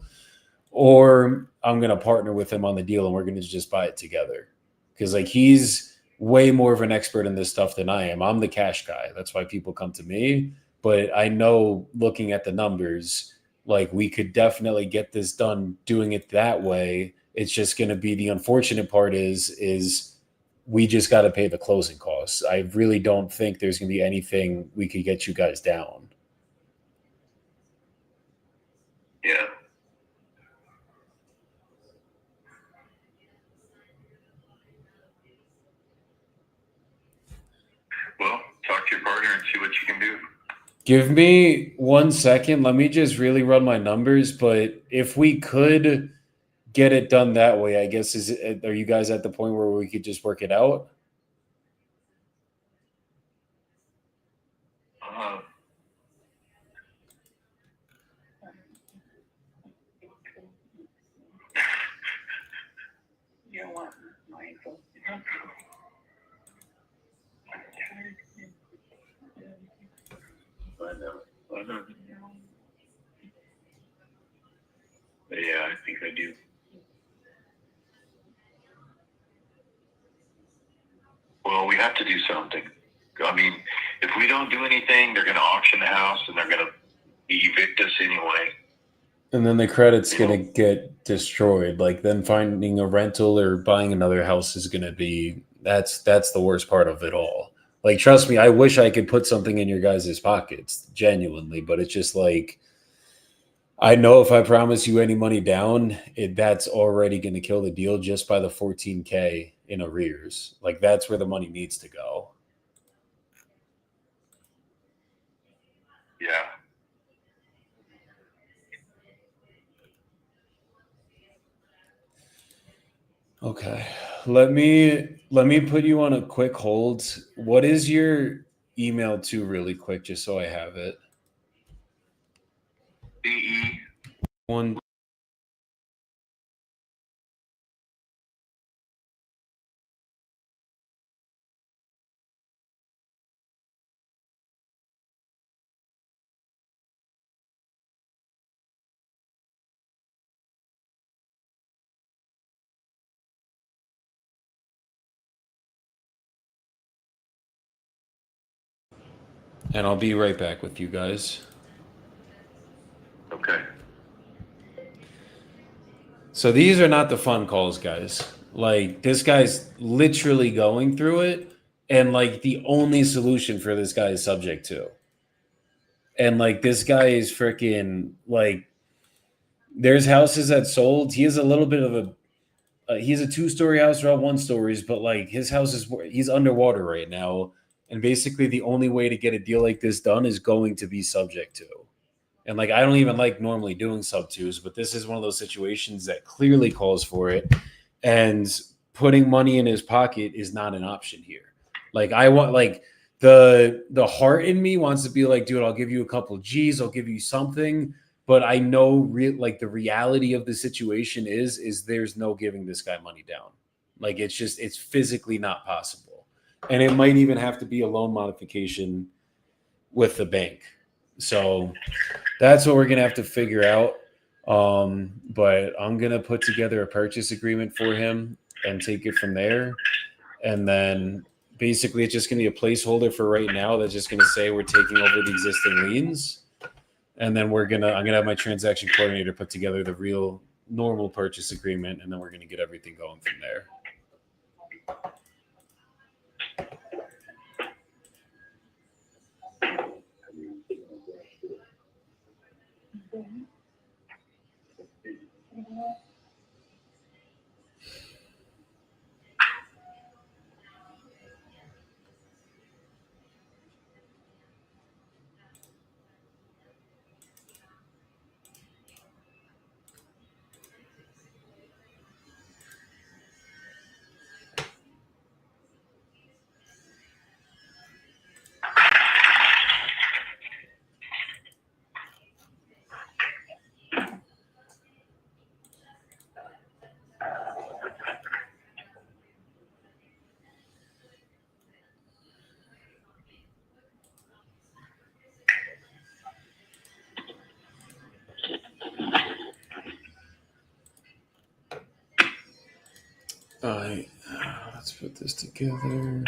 Or I'm going to partner with him on the deal and we're going to just buy it together. Because like he's way more of an expert in this stuff than I am. I'm the cash guy. That's why people come to me. But I know looking at the numbers, like we could definitely get this done doing it that way. It's just going to be the unfortunate part is we just got to pay the closing costs. I really don't think there's going to be anything we could get you guys down. Yeah. Well, talk to your partner and see what you can do. Give me 1 second. Let me just really run my numbers. But if we could get it done that way, I guess, are you guys at the point where we could just work it out? You don't want Michael. I know. Yeah, I think I do. Well, we have to do something. I mean, if we don't do anything, they're going to auction the house and they're going to evict us anyway. And then the credit's going to get destroyed. Like then finding a rental or buying another house is going to be, that's the worst part of it all. Like, trust me, I wish I could put something in your guys' pockets, genuinely, but it's just like, I know if I promise you any money down, that's already going to kill the deal just by the 14K in arrears. Like that's where the money needs to go. Yeah. Okay. Let me put you on a quick hold. What is your email to really quick, just so I have it? DE. One. And I'll be right back with you guys. Okay. So these are not the fun calls, guys. Like this guy's literally going through it, and like the only solution for this guy is subject to. And like this guy is freaking like there's houses that sold. He has a little bit of he's a 2-story house, or all 1 stories, but like his house he's underwater right now. And basically the only way to get a deal like this done is going to be subject to. And like, I don't even like normally doing sub twos, but this is one of those situations that clearly calls for it. And putting money in his pocket is not an option here. Like I want, like the heart in me wants to be like, dude, I'll give you a couple G's, I'll give you something. But I know like the reality of the situation is there's no giving this guy money down. Like it's physically not possible. And it might even have to be a loan modification with the bank. So that's what we're going to have to figure out. But I'm going to put together a purchase agreement for him and take it from there. And then basically it's just going to be a placeholder for right now that's just going to say we're taking over the existing liens. And then I'm going to have my transaction coordinator put together the real normal purchase agreement. And then we're going to get everything going from there. All right, let's put this together.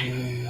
Okay.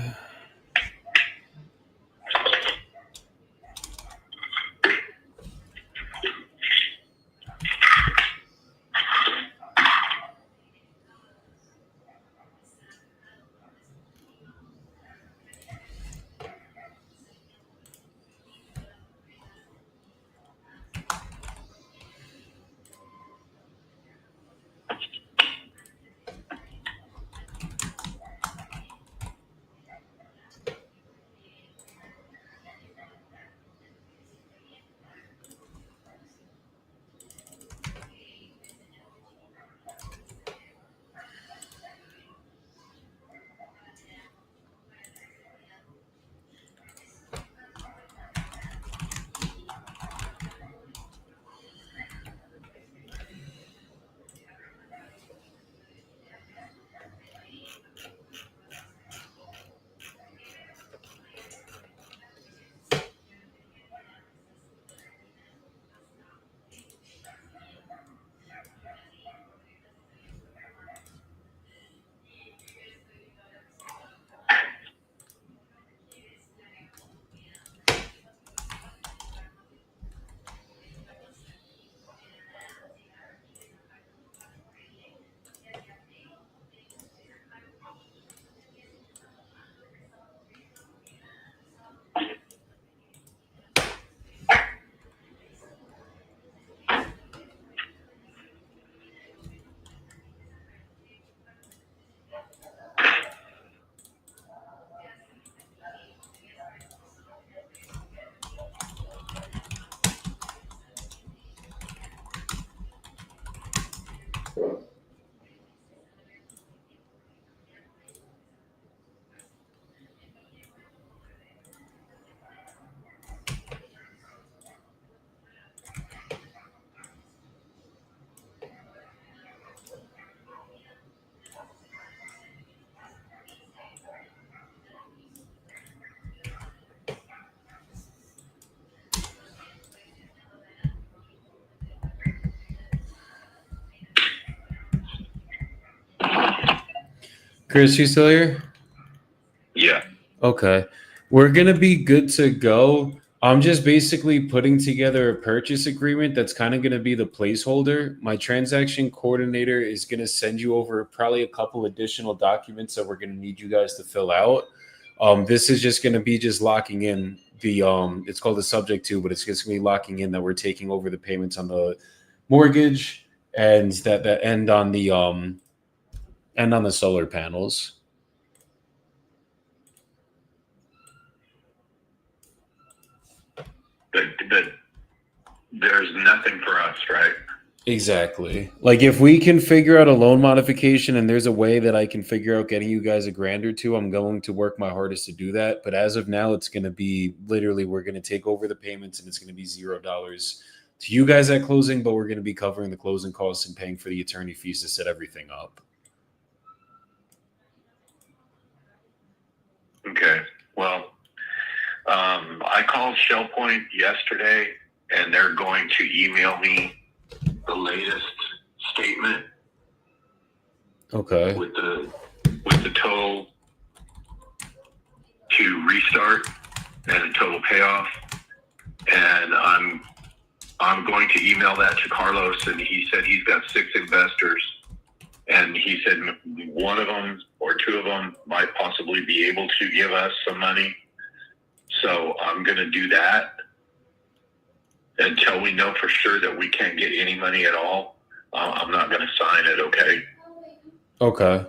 Chris, you still here? Yeah. Okay. We're going to be good to go. I'm just basically putting together a purchase agreement that's kind of going to be the placeholder. My transaction coordinator is going to send you over probably a couple additional documents that we're going to need you guys to fill out. This is just going to be just locking in the it's called the subject to, but it's just going to be locking in that we're taking over the payments on the mortgage and that end on the solar panels. But there's nothing for us, right? Exactly. Like if we can figure out a loan modification and there's a way that I can figure out getting you guys $1,000 or $2, I'm going to work my hardest to do that. But as of now, it's going to be literally we're going to take over the payments and it's going to be $0 to you guys at closing, but we're going to be covering the closing costs and paying for the attorney fees to set everything up. Okay. Well, I called Shell Point yesterday, and they're going to email me the latest statement. Okay. With the total to restart and the total payoff, and I'm going to email that to Carlos, and he said he's got 6 investors, and he said one of them or 2 of them might possibly be able to give us some money. So I'm going to do that until we know for sure that we can't get any money at all. I'm not going to sign it. Okay. Okay.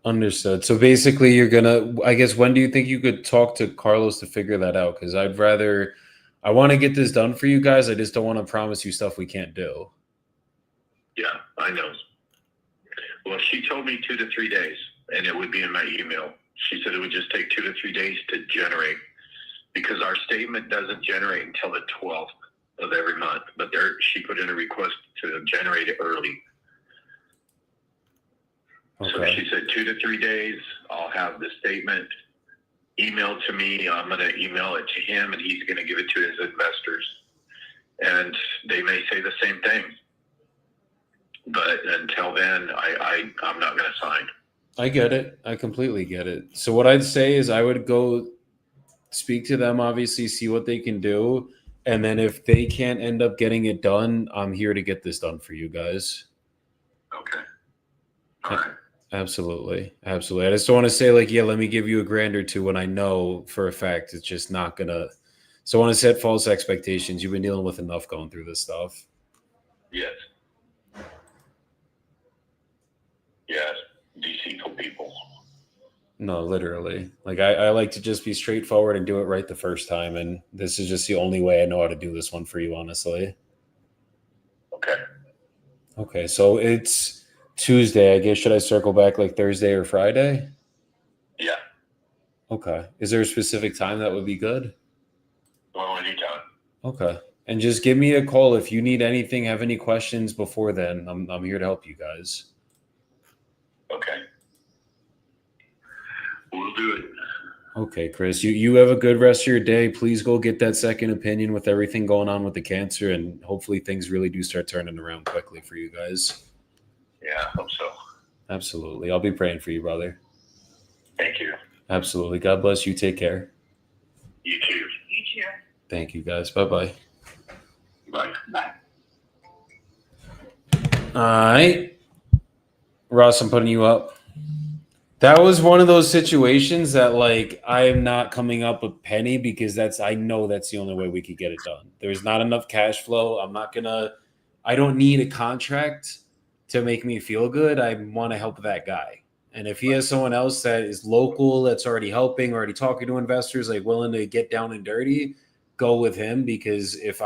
Understood. So basically you're going to, I guess, when do you think you could talk to Carlos to figure that out? Because I want to get this done for you guys. I just don't want to promise you stuff we can't do. Yeah, I know. Well, she told me 2 to 3 days, and it would be in my email. She said it would just take 2 to 3 days to generate, because our statement doesn't generate until the 12th of every month. But she put in a request to generate it early. Okay. So she said 2 to 3 days, I'll have the statement emailed to me. I'm going to email it to him, and he's going to give it to his investors. And they may say the same thing. But until then, I'm not going to sign. I get it. I completely get it. So what I'd say is I would go speak to them, obviously, see what they can do. And then if they can't end up getting it done, I'm here to get this done for you guys. Okay. All right. Absolutely. Absolutely. I just don't want to say like, yeah, let me give you $1,000 or $2 when I know for a fact it's just not going to. So I want to set false expectations. You've been dealing with enough going through this stuff. Yes. Yes. Deceitful people. No, literally. Like I like to just be straightforward and do it right the first time. And this is just the only way I know how to do this one for you, honestly. Okay. Okay. So it's Tuesday. I guess should I circle back like Thursday or Friday? Yeah. Okay. Is there a specific time that would be good? Well, anytime. Okay. And just give me a call if you need anything, have any questions before then. I'm here to help you guys. Okay. We'll do it. Okay, Chris. You have a good rest of your day. Please go get that second opinion with everything going on with the cancer, and hopefully things really do start turning around quickly for you guys. Yeah, I hope so. Absolutely. I'll be praying for you, brother. Thank you. Absolutely. God bless you. Take care. You too. You too. Thank you, guys. Bye-bye. Bye. Bye. All right. Ross, I'm putting you up. That was one of those situations that, like, I'm not coming up a penny because I know that's the only way we could get it done. There's not enough cash flow. I don't need a contract to make me feel good. I want to help that guy. And if he has someone else that is local, that's already helping, already talking to investors, like willing to get down and dirty, go with him. Because if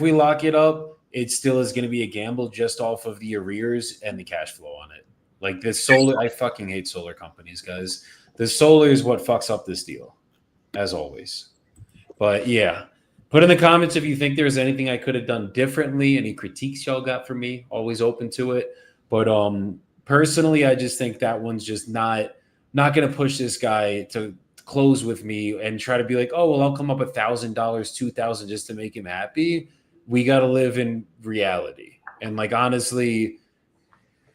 we lock it up, it still is going to be a gamble just off of the arrears and the cash flow on it. Like this solar, I fucking hate solar companies, guys. The solar is what fucks up this deal, as always. But yeah, put in the comments if you think there's anything I could have done differently. Any critiques y'all got for me? Always open to it. But personally, I just think that one's just not going to push this guy to close with me and try to be like, oh well, I'll come up $1,000, $2,000 just to make him happy. We got to live in reality, and like honestly.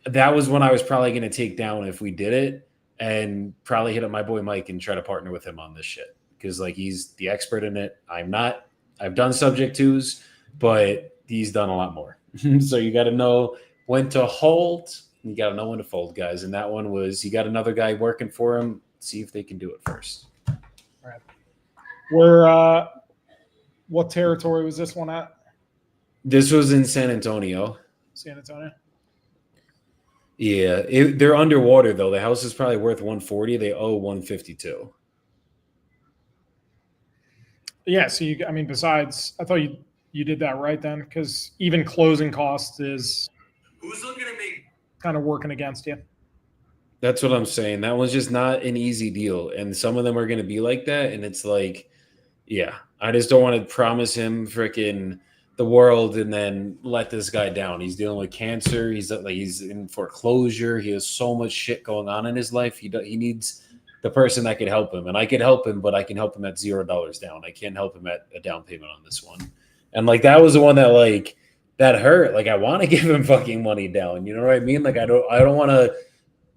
That was when I was probably going to take down if we did it, and probably hit up my boy Mike and try to partner with him on this shit. Because like he's the expert in it. I'm not. I've done subject twos, but he's done a lot more. So you got to know when to hold You got to know when to fold, guys. And that one was he got another guy working for him. See if they can do it first. Right. Where? What territory was this one at? This was in San Antonio. San Antonio. Yeah, they're underwater though. The house is probably worth 140. They owe 152. Yeah. So I mean, besides, I thought you did that right then, because even closing costs is Who's looking at me? kind of working against you. That's what I'm saying. That one's just not an easy deal, and some of them are going to be like that. And it's like, yeah, I just don't want to promise him freaking the world and then let this guy down. He's dealing with cancer. He's in foreclosure. He has so much shit going on in his life. He needs the person that could help him, and I could help him, but I can help him at $0 down. I can't help him at a down payment on this one. And like that was the one that hurt. Like I want to give him fucking money down. You know what I mean? Like I don't want to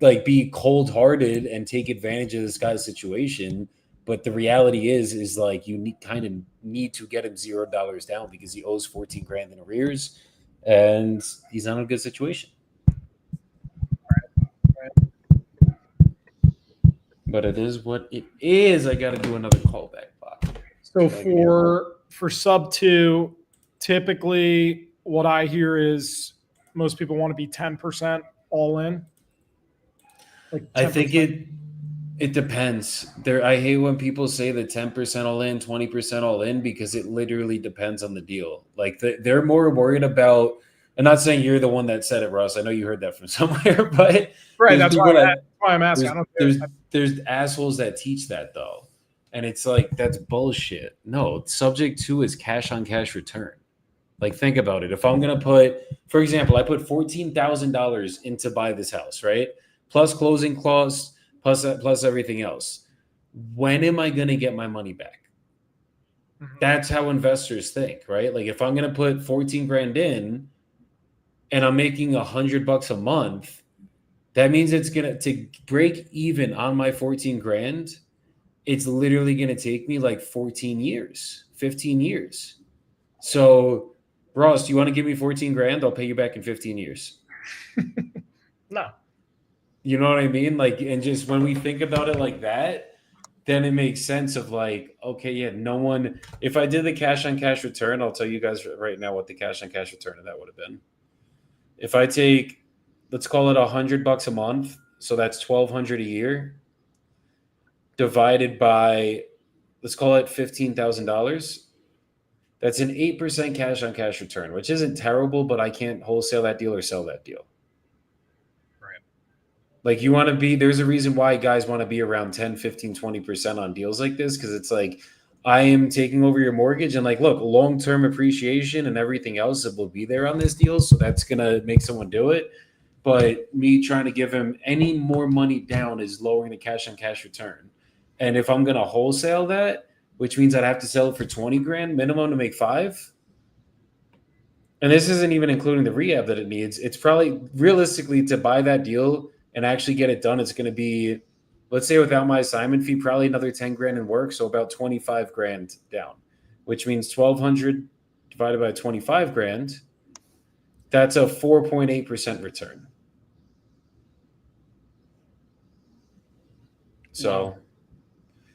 like be cold hearted and take advantage of this guy's situation. But the reality is like you kind of need to get him $0 down because he owes 14 grand in arrears, and he's not in a good situation. But it is what it is. I got to do another callback, Bob. So for sub 2, typically what I hear is most people want to be 10% all in. Like 10%. I think it depends. I hate when people say the 10% all in, 20% all in, because it literally depends on the deal. Like they're more worried about. I'm not saying you're the one that said it, Russ. I know you heard that from somewhere, but right. That's why I'm asking. There's assholes that teach that though, and it's like that's bullshit. No, subject to is cash on cash return. Like think about it. If I'm gonna put, for example, I put $14,000 in to buy this house, right? Plus closing costs, plus everything else. When am I gonna get my money back? Mm-hmm. That's how investors think, right? Like if I'm gonna put 14 grand in, and I'm making $100 a month, that means it's to break even on my 14 grand. It's literally going to take me like 14 years, 15 years. So, Ross, do you want to give me 14 grand? I'll pay you back in 15 years. No. You know what I mean? Like, and just when we think about it like that, then it makes sense of like, okay, yeah, no one, if I did the cash on cash return, I'll tell you guys right now what the cash on cash return of that would have been. If I take, let's call it $100 a month, so that's $1,200 a year, divided by, let's call it $15,000. That's an 8% cash on cash return, which isn't terrible, but I can't wholesale that deal or sell that deal. Right. Like you want to be, there's a reason why guys want to be around 10, 15, 20% on deals like this, because it's like, I am taking over your mortgage and like, look, long-term appreciation and everything else that will be there on this deal. So that's going to make someone do it. But me trying to give him any more money down is lowering the cash on cash return. And if I'm going to wholesale that, which means I'd have to sell it for 20 grand minimum to make 5. And this isn't even including the rehab that it needs. It's probably realistically to buy that deal and actually get it done. It's going to be, let's say without my assignment fee, probably another 10 grand in work. So about 25 grand down, which means 1,200 divided by 25 grand. That's a 4.8% return. So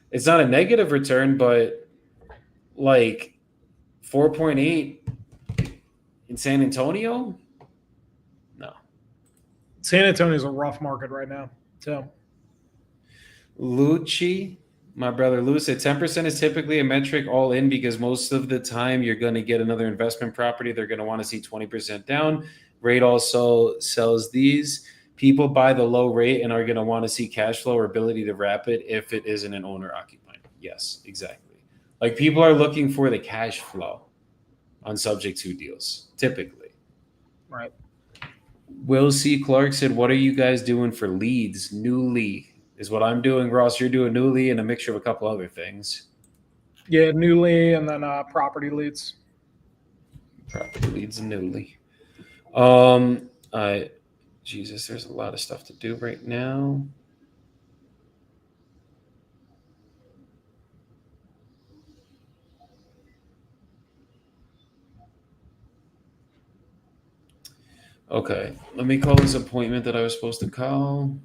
it's not a negative return, but like 4.8 in San Antonio? No. San Antonio is a rough market right now. So Lucci, my brother Lou said 10% is typically a metric all in because most of the time you're going to get another investment property. They're going to want to see 20% down. Rate also sells these. People buy the low rate and are going to want to see cash flow or ability to wrap it if it isn't an owner occupied. Yes, exactly. Like people are looking for the cash flow on subject to deals, typically. Right. Will C. Clark said, what are you guys doing for leads? Newly is what I'm doing. Ross, you're doing newly and a mixture of a couple other things. Yeah, newly and then property leads. Property leads and newly. Jesus, there's a lot of stuff to do right now. Okay, let me call this appointment that I was supposed to call.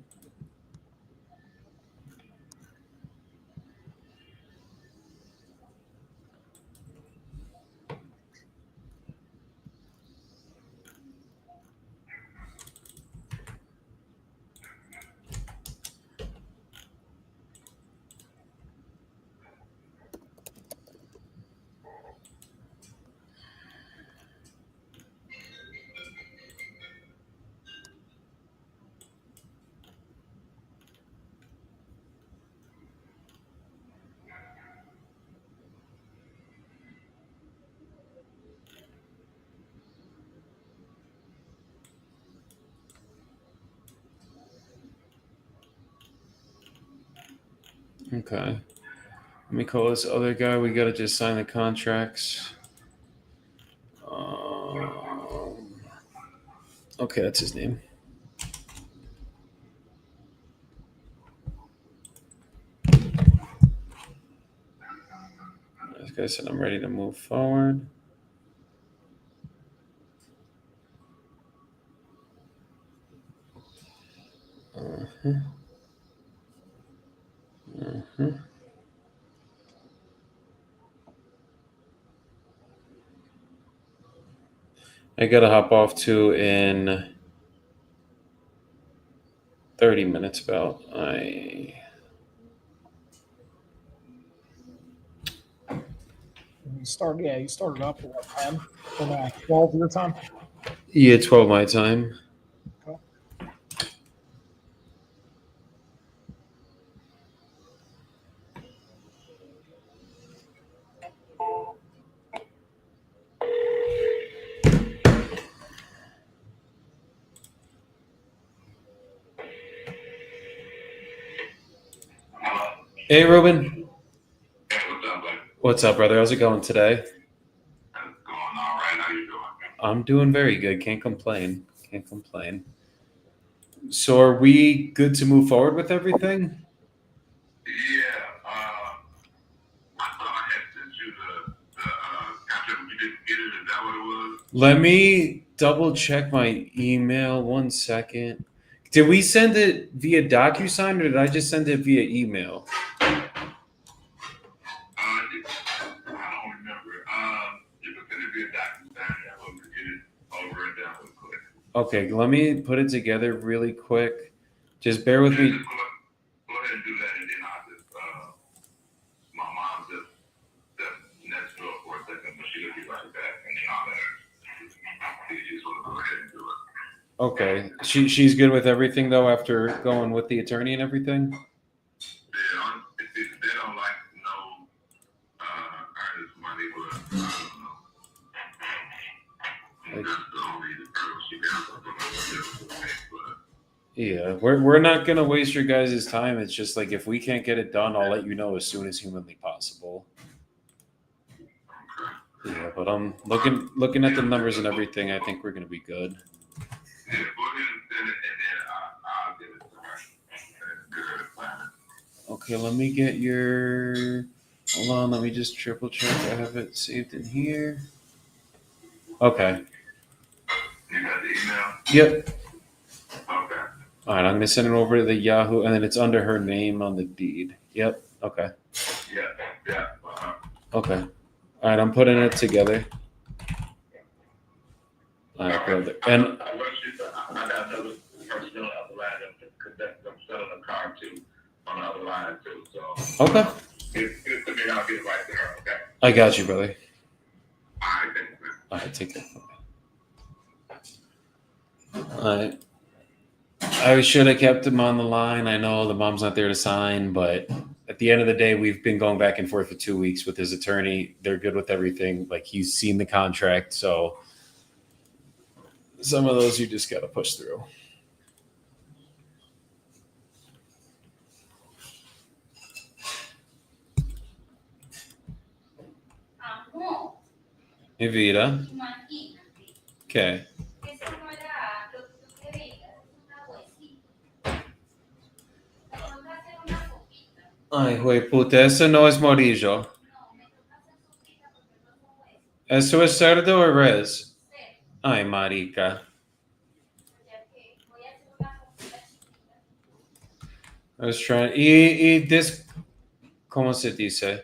Okay. Let me call this other guy. We got to just sign the contracts. Okay, that's his name. This guy said I'm ready to move forward. I gotta hop off to in 30 minutes about. You started up at what, 10? Or 12 your time? Yeah, 12 my time. Okay. Hey, Ruben. Hey, what's up, buddy? What's up, brother? How's it going today? It's going all right. How you doing? I'm doing very good. Can't complain. So, are we good to move forward with everything? Yeah, I thought I had sent you the contract. You didn't get it. Is that what it was? Let me double check my email. 1 second. Did we send it via DocuSign or did I just send it via email? I don't remember. You can send it via DocuSign. That way we can get it over and done with quick. Okay, let me put it together really quick. Just bear with me. Just go ahead and do that, and then I'll just, my mom just next door for a second, but she'll be right back, and then I'll let her. You just want to go ahead and do it. Okay, she's good with everything though after going with the attorney and everything. If they don't like no earnest money, but I don't know. That's the only hurdle she got. Yeah, we're not gonna waste your guys' time. It's just like if we can't get it done, I'll let you know as soon as humanly possible. Yeah, but I'm looking at the numbers and everything. I think we're gonna be good. Yeah, go ahead and send it, and then I'll get it to her. Good. Okay, let me get your. Hold on, let me just triple check. I have it saved in here. Okay. You got the email? Yep. Okay. All right, I'm gonna send it over to the Yahoo, and then it's under her name on the deed. Yep. Okay. Yeah. Okay. All right, I'm putting it together. All right, brother. And I got another person on the other line that I'm selling a car to on the other line too. So okay, get it to me, and I'll get it right to her. Okay. I got you, brother. All right, thanks, man. All right, take care. All right. I should have kept him on the line. I know the mom's not there to sign, but at the end of the day, we've been going back and forth for 2 weeks with his attorney. They're good with everything. Like he's seen the contract, so some of those you just got to push through. Evita. Okay. Ay, güey, puta, eso no es morillo. ¿Eso es cerdo o res? Ay, marica. I was trying. Y ¿cómo se dice?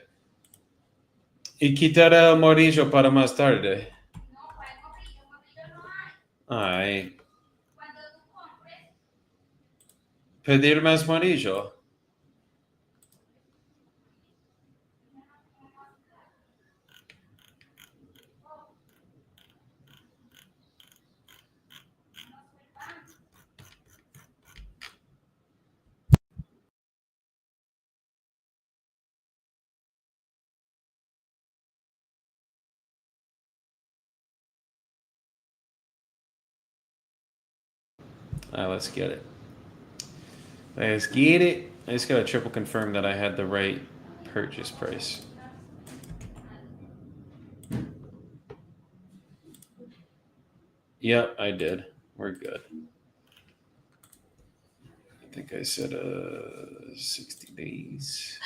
Y quitar el amarillo para más tarde. Ay. Pedir más amarillo. Let's get it. Let's get it. I just got to triple confirm that I had the right purchase price. Yep, I did. We're good. I think I said 60 days.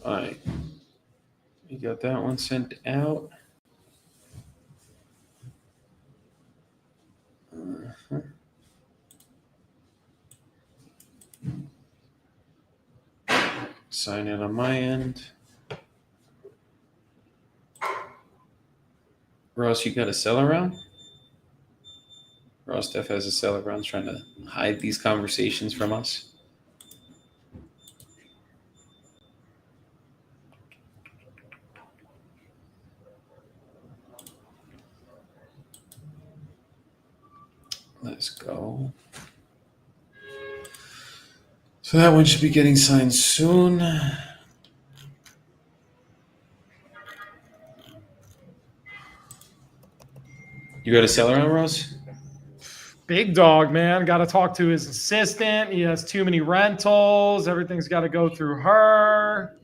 All right. You got that one sent out. Uh-huh. Sign in on my end. Ross, you got a sell around? Ross Def has a sell around trying to hide these conversations from us. Let's go. So that one should be getting signed soon. You got a sell around, Ross? Big dog, man. Got to talk to his assistant. He has too many rentals. Everything's got to go through her.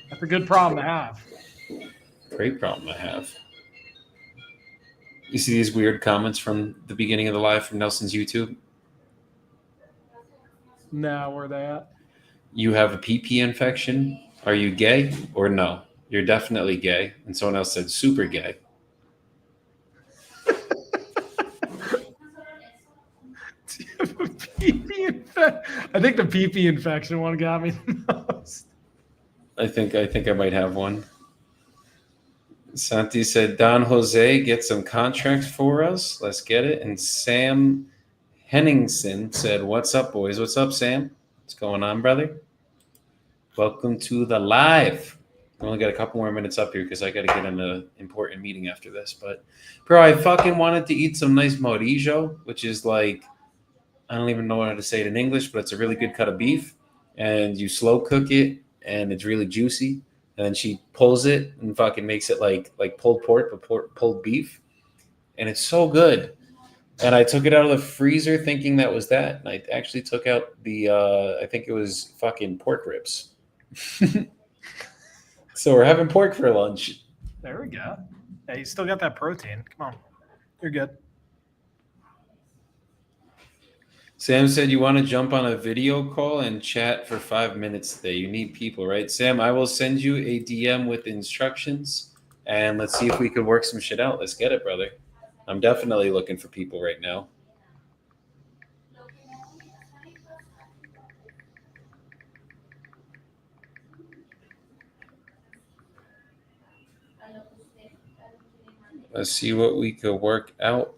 That's a good problem to have. Great problem to have. You see these weird comments from the beginning of the live from Nelson's YouTube? No, where they at? You have a PP infection. Are you gay or no? You're definitely gay. And someone else said super gay. I think the PP infection one got me the most. I think I might have one. Santi said, Don Jose, get some contracts for us. Let's get it. And Sam Henningsen said, what's up, boys? What's up, Sam? What's going on, brother? Welcome to the live. I only got a couple more minutes up here because I got to get in an important meeting after this. But, bro, I fucking wanted to eat some nice Maurijo, which is like, I don't even know how to say it in English, but it's a really good cut of beef. And you slow cook it, and it's really juicy. And then she pulls it and fucking makes it like pulled pork, but pulled beef. And it's so good. And I took it out of the freezer thinking that was that. And I actually took out the, I think it was fucking pork ribs. So we're having pork for lunch. There we go. Yeah, you still got that protein. Come on. You're good. Sam said you want to jump on a video call and chat for 5 minutes today. You need people, right? Sam, I will send you a DM with instructions, and let's see if we could work some shit out. Let's get it, brother. I'm definitely looking for people right now. Let's see what we could work out.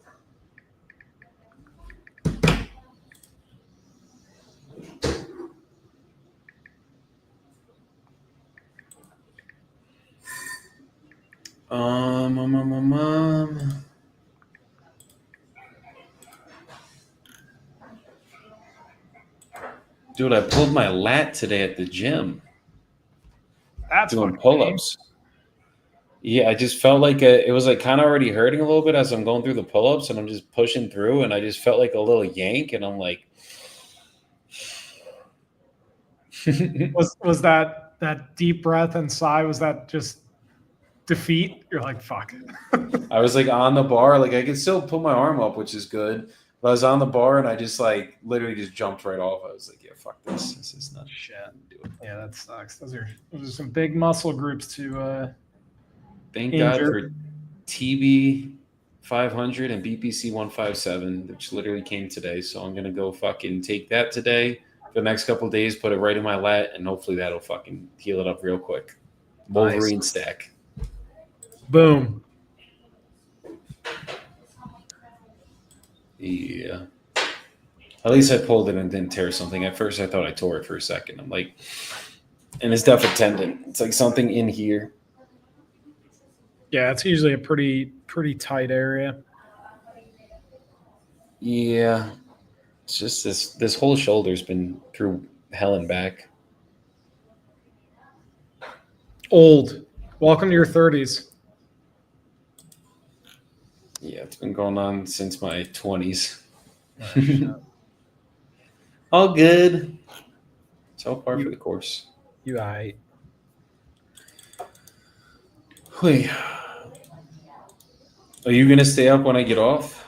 Dude, I pulled my lat today at the gym. That's doing pull-ups. Yeah, I just felt like it was like kind of already hurting a little bit as I'm going through the pull-ups, and I'm just pushing through, and I just felt like a little yank, and I'm like, Was that deep breath and sigh? Was that just defeat. You're like, fuck. I was like on the bar, like I could still put my arm up, which is good. But I was on the bar and I just like literally just jumped right off. I was like, yeah, fuck this. This is not Shit. do it. Yeah, that sucks. Those are some big muscle groups to Thank injure. God for TB 500 and BPC 157, which literally came today. So I'm gonna go fucking take that today for the next couple of days, put it right in my lat, and hopefully that'll fucking heal it up real quick. Wolverine stack. Boom. Yeah. At least I pulled it and didn't tear something. At first I thought I tore it for a second. I'm like, and it's definitely tendon. It's like something in here. Yeah, it's usually a pretty tight area. Yeah. It's just this whole shoulder's been through hell and back. Old. Welcome to your 30s. Yeah, it's been going on since my 20s. Oh, All good. It's all par for the course. you aight. Wait. Are you gonna stay up when I get off?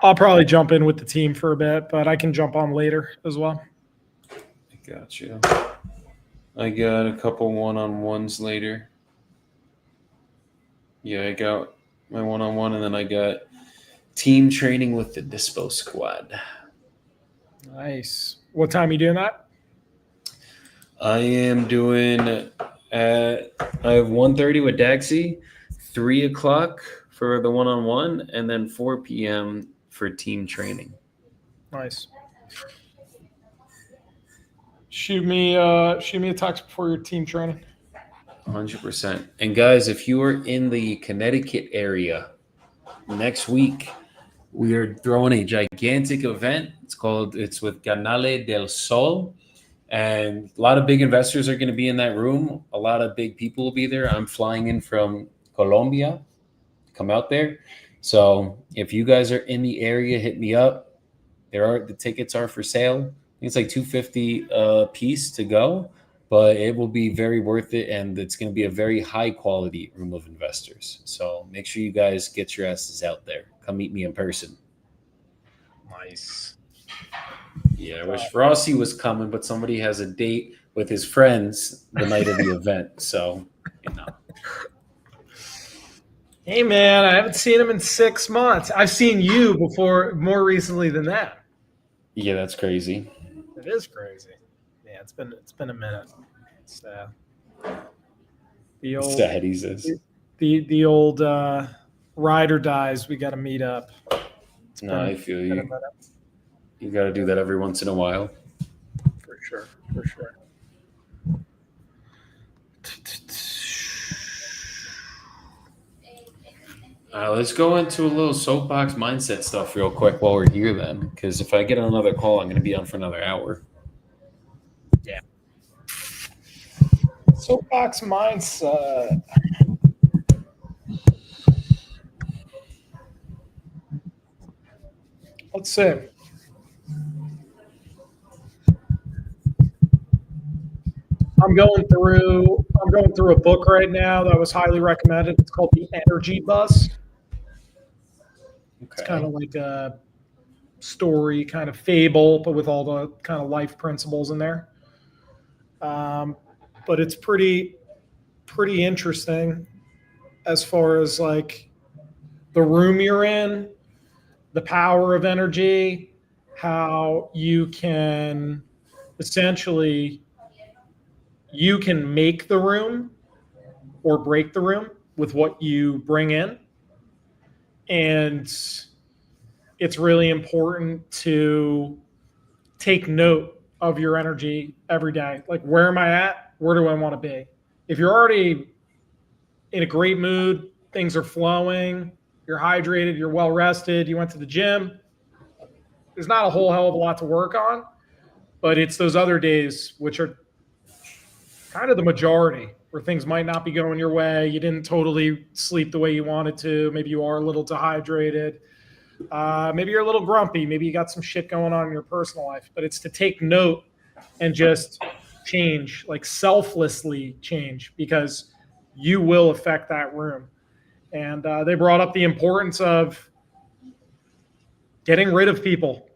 I'll probably jump in with the team for a bit, but I can jump on later as well. I got you. I got a couple one-on-ones later. Yeah, I got my one-on-one, and then I got team training with the Dispo squad. Nice. What time are you doing that? I am doing I have 1:30 with Daxi, 3 o'clock for the one-on-one, and then 4 p.m. for team training. Nice. Shoot me a text before your team training. 100%. And guys, if you are in the Connecticut area next week, we are throwing a gigantic event. It's with Canale del Sol. And a lot of big investors are going to be in that room. A lot of big people will be there. I'm flying in from Colombia to come out there. So if you guys are in the area, hit me up. The tickets are for sale. I think it's like $250 a piece to go, but it will be very worth it, and it's going to be a very high quality room of investors. So make sure you guys get your asses out there. Come meet me in person. Nice. Yeah, I wish Rossi was coming, but somebody has a date with his friends the night of the event. So, you know. Hey, man, I haven't seen him in 6 months. I've seen you before, more recently than that. Yeah, that's crazy. It is crazy. Yeah, it's been a minute. It's the old Sad, he says. the old ride or dies. We got to meet up. No, I feel you. You got to do that every once in a while. For sure. Let's go into a little soapbox mindset stuff real quick while we're here then, because if I get on another call, I'm going to be on for another hour. Yeah. Soapbox mindset. Let's see. I'm going through a book right now that was highly recommended. It's called The Energy Bus. It's kind of like a story, kind of fable, but with all the kind of life principles in there. But it's pretty interesting as far as like the room you're in, the power of energy, how you can essentially you can make the room or break the room with what you bring in. And it's really important to take note of your energy every day. Like, where am I at? Where do I want to be? If you're already in a great mood, things are flowing, you're hydrated, you're well rested, you went to the gym, there's not a whole hell of a lot to work on, but it's those other days, which are kind of the majority, where things might not be going your way. You didn't totally sleep the way you wanted to. Maybe you are a little dehydrated. Maybe you're a little grumpy. Maybe you got some shit going on in your personal life. But it's to take note and just change, like selflessly change, because you will affect that room. And they brought up the importance of getting rid of people.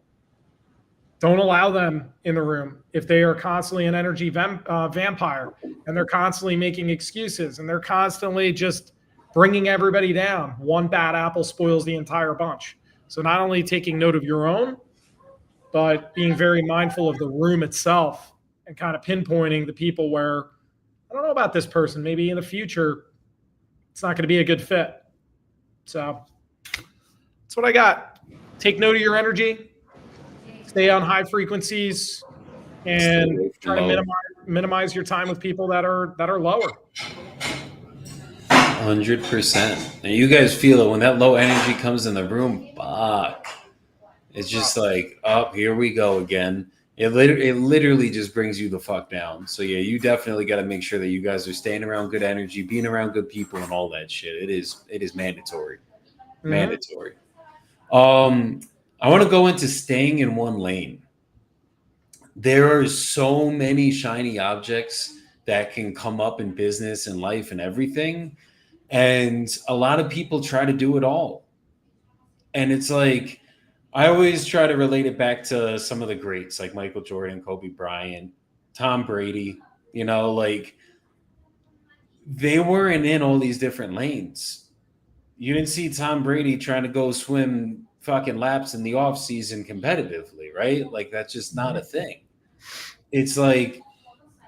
Don't allow them in the room if they are constantly an energy vampire and they're constantly making excuses and they're constantly just bringing everybody down. One bad apple spoils the entire bunch. So not only taking note of your own, but being very mindful of the room itself and kind of pinpointing the people where, I don't know about this person, maybe in the future, it's not going to be a good fit. So that's what I got. Take note of your energy, stay on high frequencies, and try to minimize your time with people that are lower. 100%. And you guys feel it when that low energy comes in the room. Fuck. It's just like, oh, here we go again. It literally just brings you the fuck down. So yeah, you definitely got to make sure that you guys are staying around good energy, being around good people, and all that shit. It is mandatory. Mm-hmm. Mandatory. I want to go into staying in one lane. There are so many shiny objects that can come up in business and life and everything. And a lot of people try to do it all. And it's like, I always try to relate it back to some of the greats like Michael Jordan, Kobe Bryant, Tom Brady, you know, like they weren't in all these different lanes. You didn't see Tom Brady trying to go swim fucking laps in the off season competitively, right? Like that's just not a thing. It's like,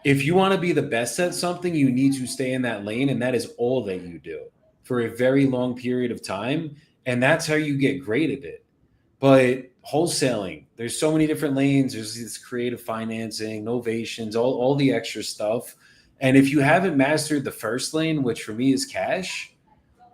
if you want to be the best at something, you need to stay in that lane. And that is all that you do for a very long period of time. And that's how you get great at it. But wholesaling, there's so many different lanes. There's this creative financing, novations, all the extra stuff. And if you haven't mastered the first lane, which for me is cash,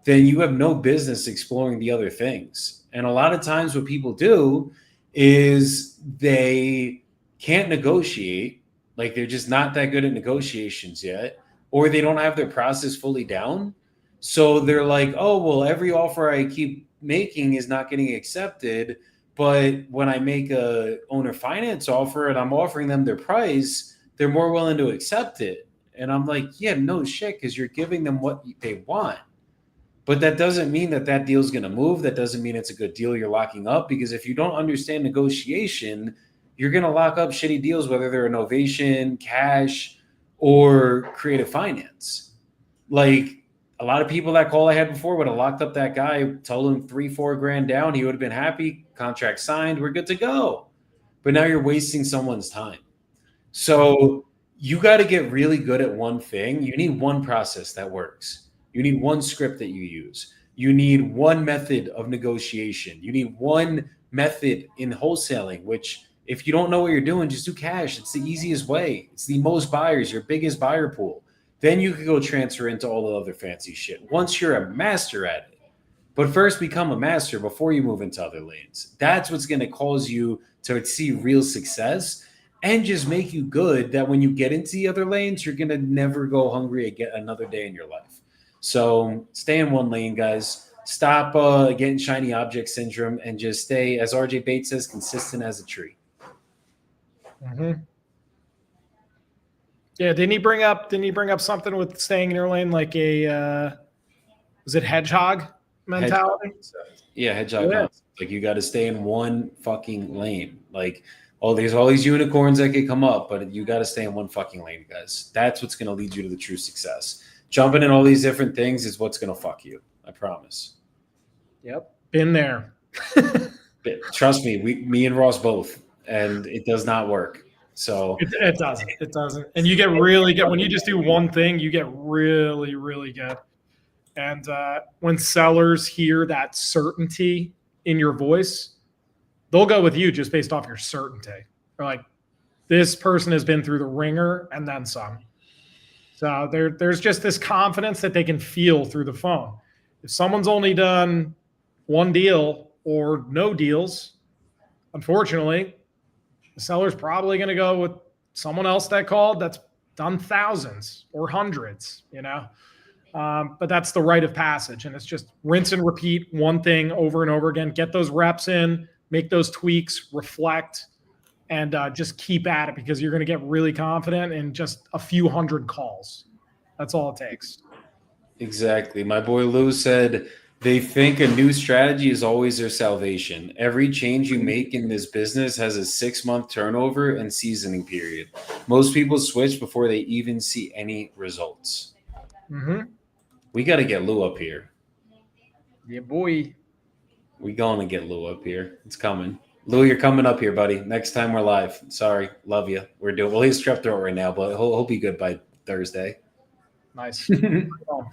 then you have no business exploring the other things. And a lot of times what people do is they can't negotiate. Like they're just not that good at negotiations yet, or they don't have their process fully down. So they're like, oh, well, every offer I keep making is not getting accepted. But when I make a owner finance offer and I'm offering them their price, they're more willing to accept it. And I'm like, yeah, no shit, because you're giving them what they want. But that doesn't mean that that deal's going to move. That doesn't mean it's a good deal you're locking up, because if you don't understand negotiation, you're going to lock up shitty deals, whether they're innovation, cash, or creative finance. Like a lot of people that call I had before would have locked up that guy, told him $3-4 grand down. He would have been happy. Contract signed. We're good to go. But now you're wasting someone's time. So you got to get really good at one thing. You need one process that works. You need one script that you use. You need one method of negotiation. You need one method in wholesaling, which if you don't know what you're doing, just do cash. It's the easiest way. It's the most buyers, your biggest buyer pool. Then you can go transfer into all the other fancy shit once you're a master at it. But first become a master before you move into other lanes. That's what's going to cause you to see real success and just make you good that when you get into the other lanes, you're going to never go hungry again another day in your life. So stay in one lane, guys. Stop getting shiny object syndrome and just stay, as RJ Bates says, consistent as a tree. Mm-hmm. Yeah, didn't he bring up something with staying in your lane, like a was it hedgehog mentality? Hedgehog. Yeah. Like you got to stay in one fucking lane. Like there's all these unicorns that can come up, but you got to stay in one fucking lane, guys. That's what's going to lead you to the true success. Jumping in all these different things is what's going to fuck you. I promise. Yep, been there. Trust me, me and Ross both, and it does not work. So it doesn't. And you get really good when you just do one thing. You get really, really good. And when sellers hear that certainty in your voice, they'll go with you just based off your certainty. They're like, this person has been through the ringer and then some. So there's just this confidence that they can feel through the phone. If someone's only done one deal or no deals, unfortunately, the seller's probably going to go with someone else that called that's done thousands or hundreds, you know. But that's the rite of passage. And it's just rinse and repeat one thing over and over again. Get those reps in, make those tweaks, reflect, and just keep at it, because you're going to get really confident in just a few hundred calls. That's all it takes. Exactly. My boy Lou said they think a new strategy is always their salvation. Every change you make in this business has a 6-month turnover and seasoning period. Most people switch before they even see any results. Mm-hmm. We got to get Lou up here. Yeah, boy. We going to get Lou up here. It's coming. Lou, you're coming up here, buddy. Next time we're live. Sorry, love you. We're doing well. He's strep throat right now, but he'll be good by Thursday. Nice. Bring him on.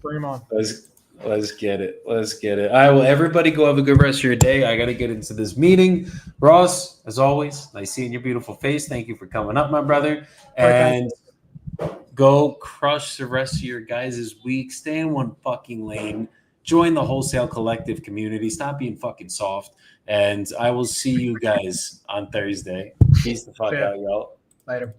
Bring him on. Let's get it. Let's get it. All right. Well, everybody, go have a good rest of your day. I got to get into this meeting. Ross, as always, nice seeing your beautiful face. Thank you for coming up, my brother. And go crush the rest of your guys' week. Stay in one fucking lane. Join the Wholesale Collective community. Stop being fucking soft. And I will see you guys on Thursday. Peace the fuck out, y'all. Later.